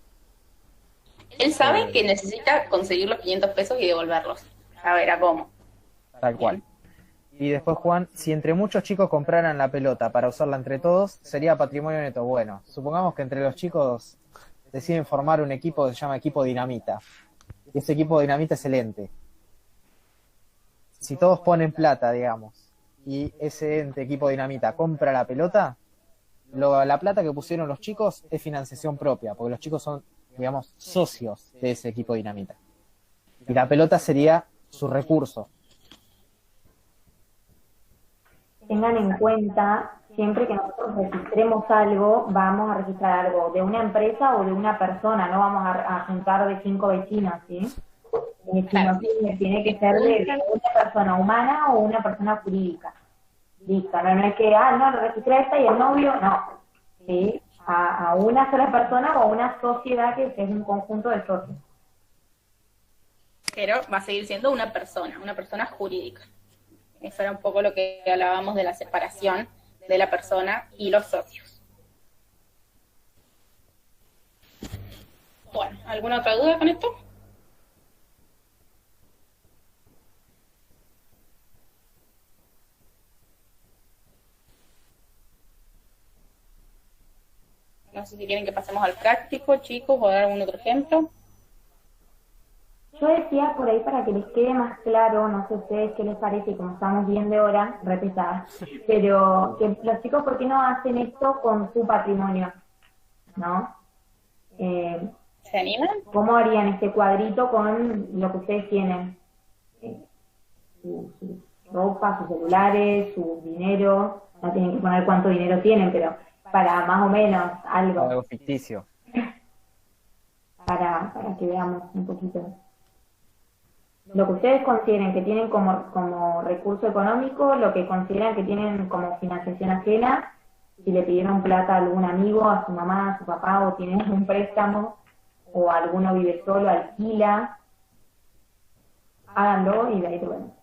Él sabe que necesita conseguir los 500 pesos y devolverlos. A ver, ¿a cómo? Tal cual. Y después, Juan, si entre muchos chicos compraran la pelota para usarla entre todos, sería patrimonio neto. Bueno, supongamos que entre los chicos deciden formar un equipo que se llama equipo dinamita. Y ese equipo dinamita es el ente. Si todos ponen plata, digamos, y ese ente, equipo dinamita, compra la pelota, la plata que pusieron los chicos es financiación propia, porque los chicos son, digamos, socios de ese equipo dinamita. Y la pelota sería su recurso. Tengan en cuenta, siempre que nosotros registremos algo, vamos a registrar algo de una empresa o de una persona, no vamos a juntar de 5 vecinos, ¿sí? Sino que tiene que ser de una persona humana o una persona jurídica. Listo, no es que, no, lo registré esta y el novio, no. ¿Sí? A una sola persona o a una sociedad que es un conjunto de socios. Pero va a seguir siendo una persona jurídica. Eso era un poco lo que hablábamos de la separación de la persona y los socios. Bueno, ¿alguna otra duda con esto? sé si quieren que pasemos al práctico, chicos, o dar algún otro ejemplo. Yo decía por ahí para que les quede más claro, no sé a ustedes qué les parece, como estamos bien de hora, repesadas, pero que los chicos, ¿por qué no hacen esto con su patrimonio? ¿No? ¿Se animan? ¿Cómo harían este cuadrito con lo que ustedes tienen? Su ropa, sus celulares, su dinero, no tienen que poner cuánto dinero tienen, pero para más o menos Algo ficticio. para que veamos un poquito. Lo que ustedes consideren que tienen como recurso económico, lo que consideran que tienen como financiación ajena, si le pidieron plata a algún amigo, a su mamá, a su papá, o tienen un préstamo, o alguno vive solo, alquila, háganlo y de ahí te bueno.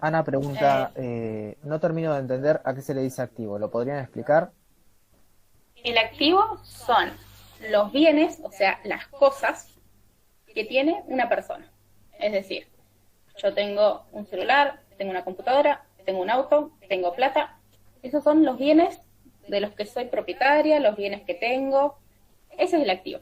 Ana pregunta, no termino de entender a qué se le dice activo, ¿lo podrían explicar? El activo son los bienes, o sea, las cosas que tiene una persona. Es decir, yo tengo un celular, tengo una computadora, tengo un auto, tengo plata. Esos son los bienes de los que soy propietaria, los bienes que tengo. Ese es el activo.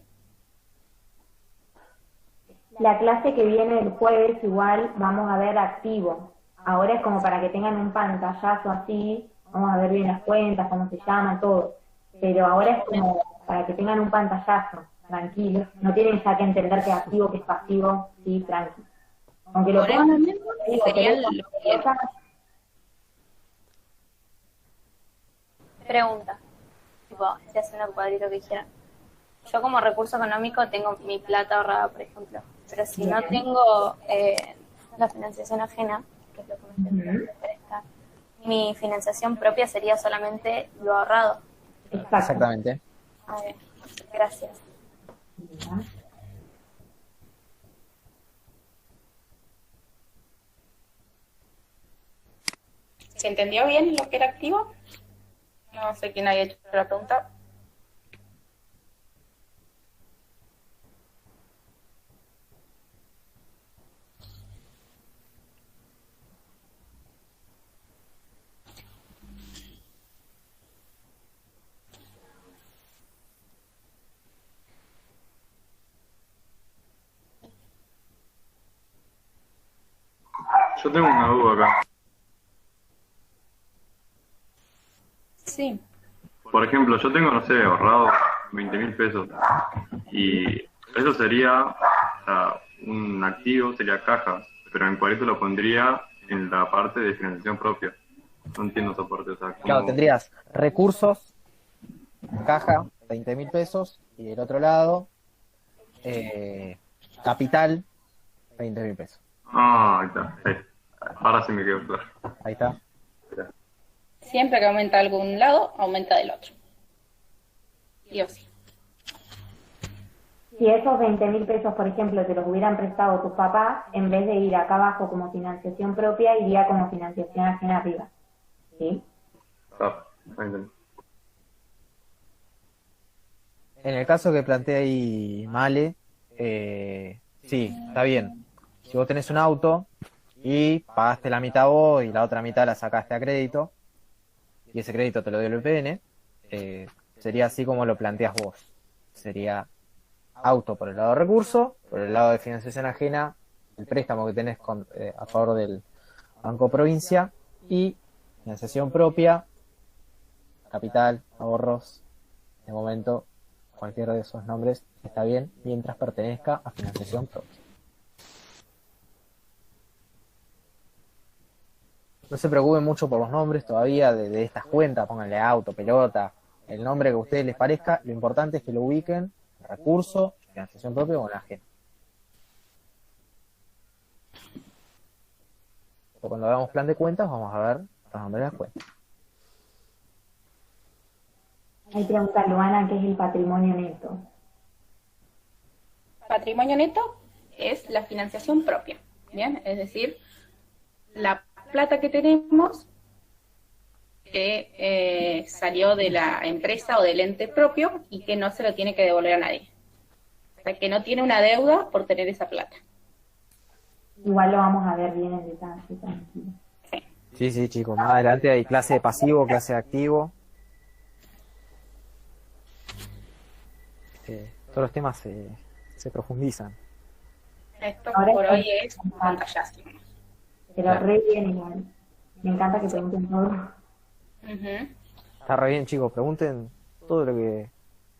La clase que viene el jueves igual vamos a ver activo. Ahora es como para que tengan un pantallazo así, vamos a ver bien las cuentas, cómo se llaman, todo. Pero ahora es como para que tengan un pantallazo, tranquilo. No tienen ya que entender que es activo, que es pasivo, sí, tranquilo. Aunque lo pongan, serían los bienes. Pregunta. Tipo, si hacen un cuadrito que quieran. Yo como recurso económico tengo mi plata ahorrada, por ejemplo. Pero si no tengo la financiación ajena, que es lo que me presta, mi financiación propia sería solamente lo ahorrado. Exactamente. A ver, gracias. ¿Se entendió bien lo que era activo? No sé quién haya hecho la pregunta. Yo tengo una duda acá. Sí. Por ejemplo, yo tengo, no sé, ahorrado 20.000 pesos. Y eso sería, o sea, un activo, sería caja. Pero en cualito lo pondría en la parte de financiación propia. No entiendo esa parte. O sea, ¿cómo? Claro, tendrías recursos, caja, 20.000 pesos, y del otro lado, capital, 20.000 pesos. Ah, ahí está. Ahí. Ahora sí me quedó claro. Ahí está. Siempre que aumenta algo de un lado, aumenta del otro. Sí o sí. Si esos 20.000 pesos, por ejemplo, te los hubieran prestado tus papás, en vez de ir acá abajo como financiación propia, iría como financiación ajena arriba. ¿Sí? Ah, ahí entendí. En el caso que plantea ahí Male, sí, está bien. Si vos tenés un auto y pagaste la mitad vos y la otra mitad la sacaste a crédito, y ese crédito te lo dio el VPN, sería así como lo planteas vos. Sería auto por el lado de recurso, por el lado de financiación ajena, el préstamo que tenés a favor del Banco Provincia, y financiación propia, capital, ahorros, de momento cualquiera de esos nombres está bien mientras pertenezca a financiación propia. No se preocupen mucho por los nombres todavía de estas cuentas, pónganle auto, pelota, el nombre que a ustedes les parezca, lo importante es que lo ubiquen, recurso, financiación propia o en la ajena. Pero cuando hagamos plan de cuentas vamos a ver los nombres de las cuentas. Hay que preguntar, Luana, ¿qué es el patrimonio neto? Patrimonio neto es la financiación propia, ¿bien? Es decir, la plata que tenemos que salió de la empresa o del ente propio y que no se lo tiene que devolver a nadie. O sea, que no tiene una deuda por tener esa plata. Igual lo vamos a ver bien en detalle, tranquilo. Sí, chicos, más adelante hay clase de pasivo, clase de activo. todos los temas se profundizan. Esto Ahora por está- hoy es un pantallazo. Pero re bien igual. Me encanta que pregunten todo. Ujú. Está re bien, chicos, pregunten todo lo que...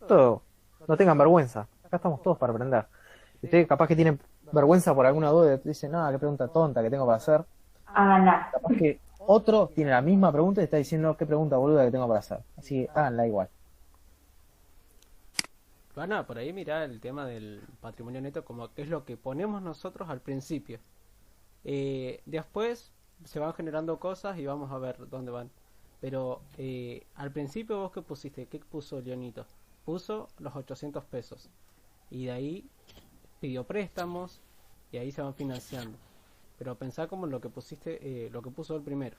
Todo. No tengan vergüenza. Acá estamos todos para aprender. Si ustedes capaz que tienen vergüenza por alguna duda, dicen, no, qué pregunta tonta que tengo para hacer. Háganla. Capaz que otro tiene la misma pregunta y está diciendo, qué pregunta boluda que tengo para hacer. Así que háganla igual. Van por ahí mirar el tema del patrimonio neto como que es lo que ponemos nosotros al principio. Después se van generando cosas y vamos a ver dónde van. Pero al principio vos qué pusiste, ¿qué puso Leonito? Puso los 800 pesos. Y de ahí pidió préstamos y ahí se van financiando. Pero pensá como en lo que pusiste, lo que puso el primero.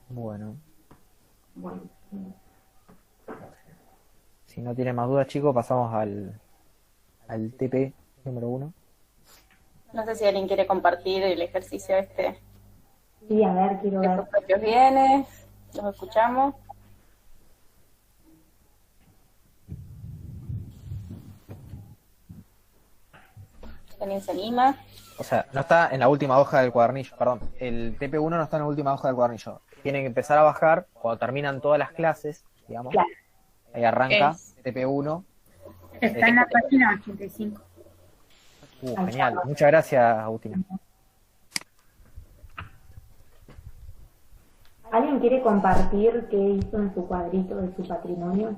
Bueno. Bueno. Si no tienen más dudas, chicos, pasamos al TP número 1. No sé si alguien quiere compartir el ejercicio este Sí, a ver, quiero de ver. sus propios bienes. Los escuchamos. ¿Alguien se anima? O sea, no está en la última hoja del cuadernillo, perdón. El TP1 no está en la última hoja del cuadernillo. Tienen que empezar a bajar cuando terminan todas las clases, digamos. Claro. Ahí arranca Es- TP1. Está en la página 85. Genial. Muchas gracias, Agustina. ¿Alguien quiere compartir qué hizo en su cuadrito de su patrimonio?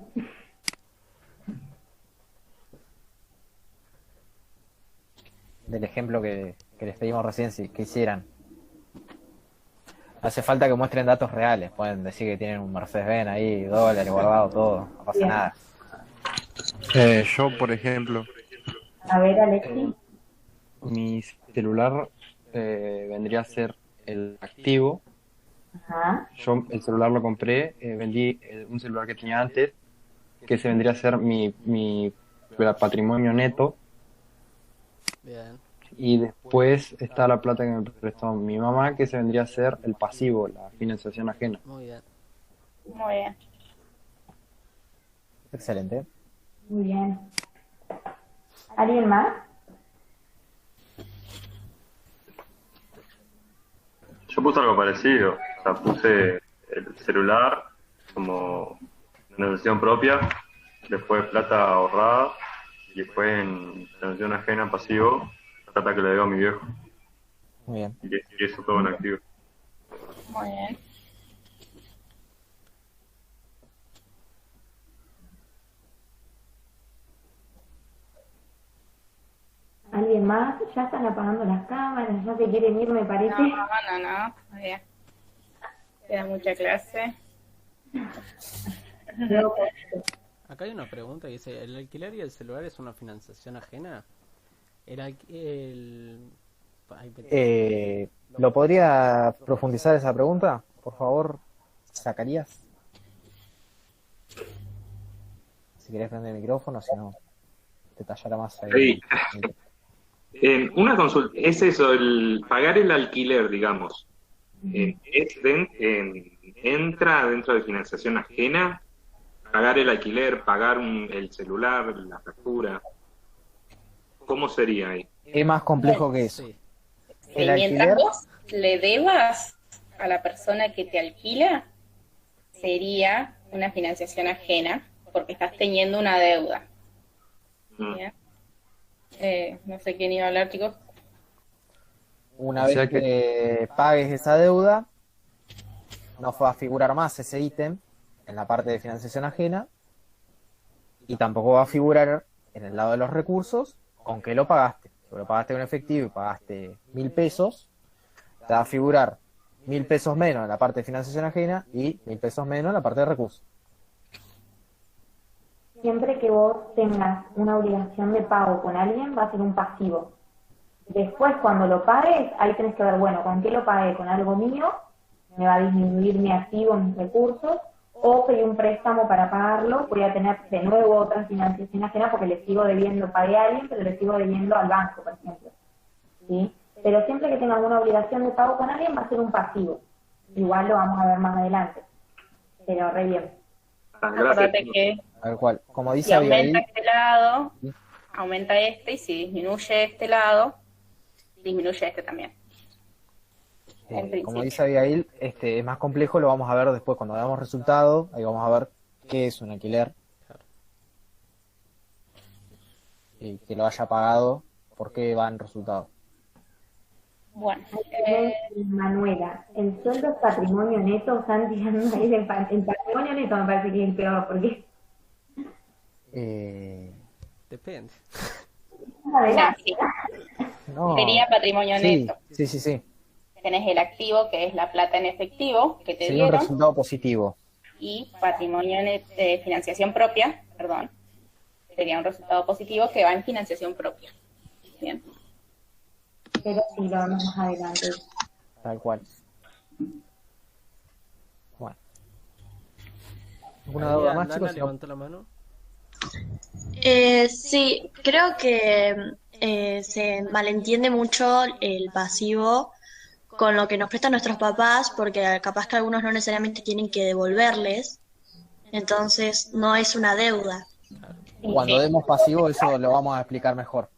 Del ejemplo que les pedimos recién que hicieran. No hace falta que muestren datos reales. Pueden decir que tienen un Mercedes-Benz ahí, dólares guardado, todo. No pasa Bien. nada. Yo, por ejemplo, A ver, Alexi. mi celular vendría a ser el activo. Ajá. Yo el celular lo compré, vendí un celular que tenía antes, que ese vendría a ser mi patrimonio neto. Bien. Y después está la plata que me prestó mi mamá, que se vendría a ser el pasivo, la financiación ajena. Muy bien. Muy bien. Excelente. Muy bien. ¿Alguien más? Yo puse algo parecido, o sea, puse el celular como una inversión propia, después plata ahorrada y después en financiación ajena pasivo, plata que le debo a mi viejo. Muy bien. Y eso todo en activo. Muy bien. ¿Alguien más? Ya están apagando las cámaras, ya se quieren ir, me parece. No. Muy bien. Queda mucha clase. Luego, Acá hay una pregunta que dice, ¿el alquiler y el celular es una financiación ajena? Ay, ¿Lo podría profundizar esa pregunta? Por favor, Zacarías. Si querés prender el micrófono, si no, te tallará más ahí. Una consulta, es eso, el pagar el alquiler, digamos, ¿entra dentro de financiación ajena? Pagar el alquiler, pagar el celular, la factura, ¿cómo sería ahí? Es más complejo que eso. Sí. El Mientras alquiler, vos le debas a la persona que te alquila, sería una financiación ajena, porque estás teniendo una deuda. Bien. No sé quién iba a hablar, chicos. una O sea vez que pagues esa deuda, no va a figurar más ese ítem en la parte de financiación ajena y tampoco va a figurar en el lado de los recursos con que lo pagaste. Si lo pagaste con efectivo y pagaste 1.000 pesos, te va a figurar 1.000 pesos menos en la parte de financiación ajena y 1.000 pesos menos en la parte de recursos. siempre que vos tengas una obligación de pago con alguien, va a ser un pasivo. Después, cuando lo pagues, ahí tenés que ver, bueno, ¿con qué lo pagué? ¿Con algo mío? ¿Me va a disminuir mi activo, mis recursos? o pedí un préstamo para pagarlo, voy a tener de nuevo otra financiación ajena porque le sigo debiendo, pagué a alguien, pero le sigo debiendo al banco, por ejemplo. ¿Sí? Pero siempre que tengas una obligación de pago con alguien va a ser un pasivo. Igual lo vamos a ver más adelante. Pero re bien. Acuérdate que Tal cual. Como si dice Abigail, aumenta este lado, aumenta este, y si disminuye este lado, disminuye este también. En como principio. dice Abigail, es más complejo, lo vamos a ver después cuando veamos resultado, ahí vamos a ver qué es un alquiler. Y que lo haya pagado, por qué va en resultado. Bueno, Manuela, el sueldo es patrimonio neto, están tirando ahí el patrimonio neto me parece que es el peor, porque Depende. sí, No. sería patrimonio Sí, neto. sí. Tenés el activo, que es la plata en efectivo que te Sería un dieron, resultado positivo. y patrimonio de financiación propia, perdón, sería un resultado positivo que va en financiación propia. Bien. pero sí, lo vemos más adelante. Tal cual. Bueno. ¿Alguna duda más, chicos? Levanta la mano. Sí, creo que se malentiende mucho el pasivo con lo que nos prestan nuestros papás, porque capaz que algunos no necesariamente tienen que devolverles, entonces no es una deuda. Cuando demos pasivo, eso lo vamos a explicar mejor.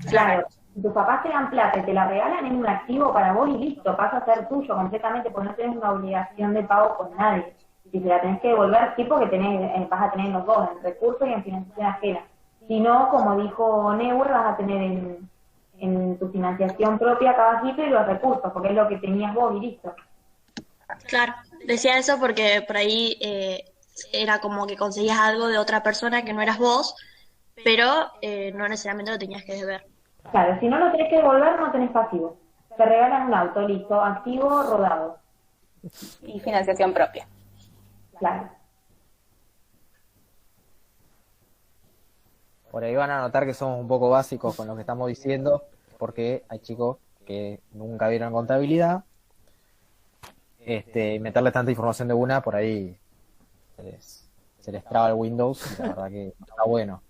Claro, si tus papás te dan plata y te la regalan, es un activo para vos y listo, pasa a ser tuyo completamente, porque no tenés una obligación de pago con nadie. Si te la tenés que devolver, sí, porque vas a tener los dos, en recursos y en financiación ajena. Si no, como dijo Neuer, vas a tener en tu financiación propia acá abajito y los recursos, porque es lo que tenías vos y listo. Claro, decía eso porque por ahí era como que conseguías algo de otra persona que no eras vos, pero no necesariamente lo tenías que deber. Claro, si no lo tenés que devolver, no tenés pasivo. Te regalan un auto, listo, activo, rodado. Y financiación propia. Claro. Por ahí van a notar que somos un poco básicos con lo que estamos diciendo, porque hay chicos que nunca vieron contabilidad, y meterles tanta información de una, por ahí se les traba el Windows, y la verdad que no está bueno.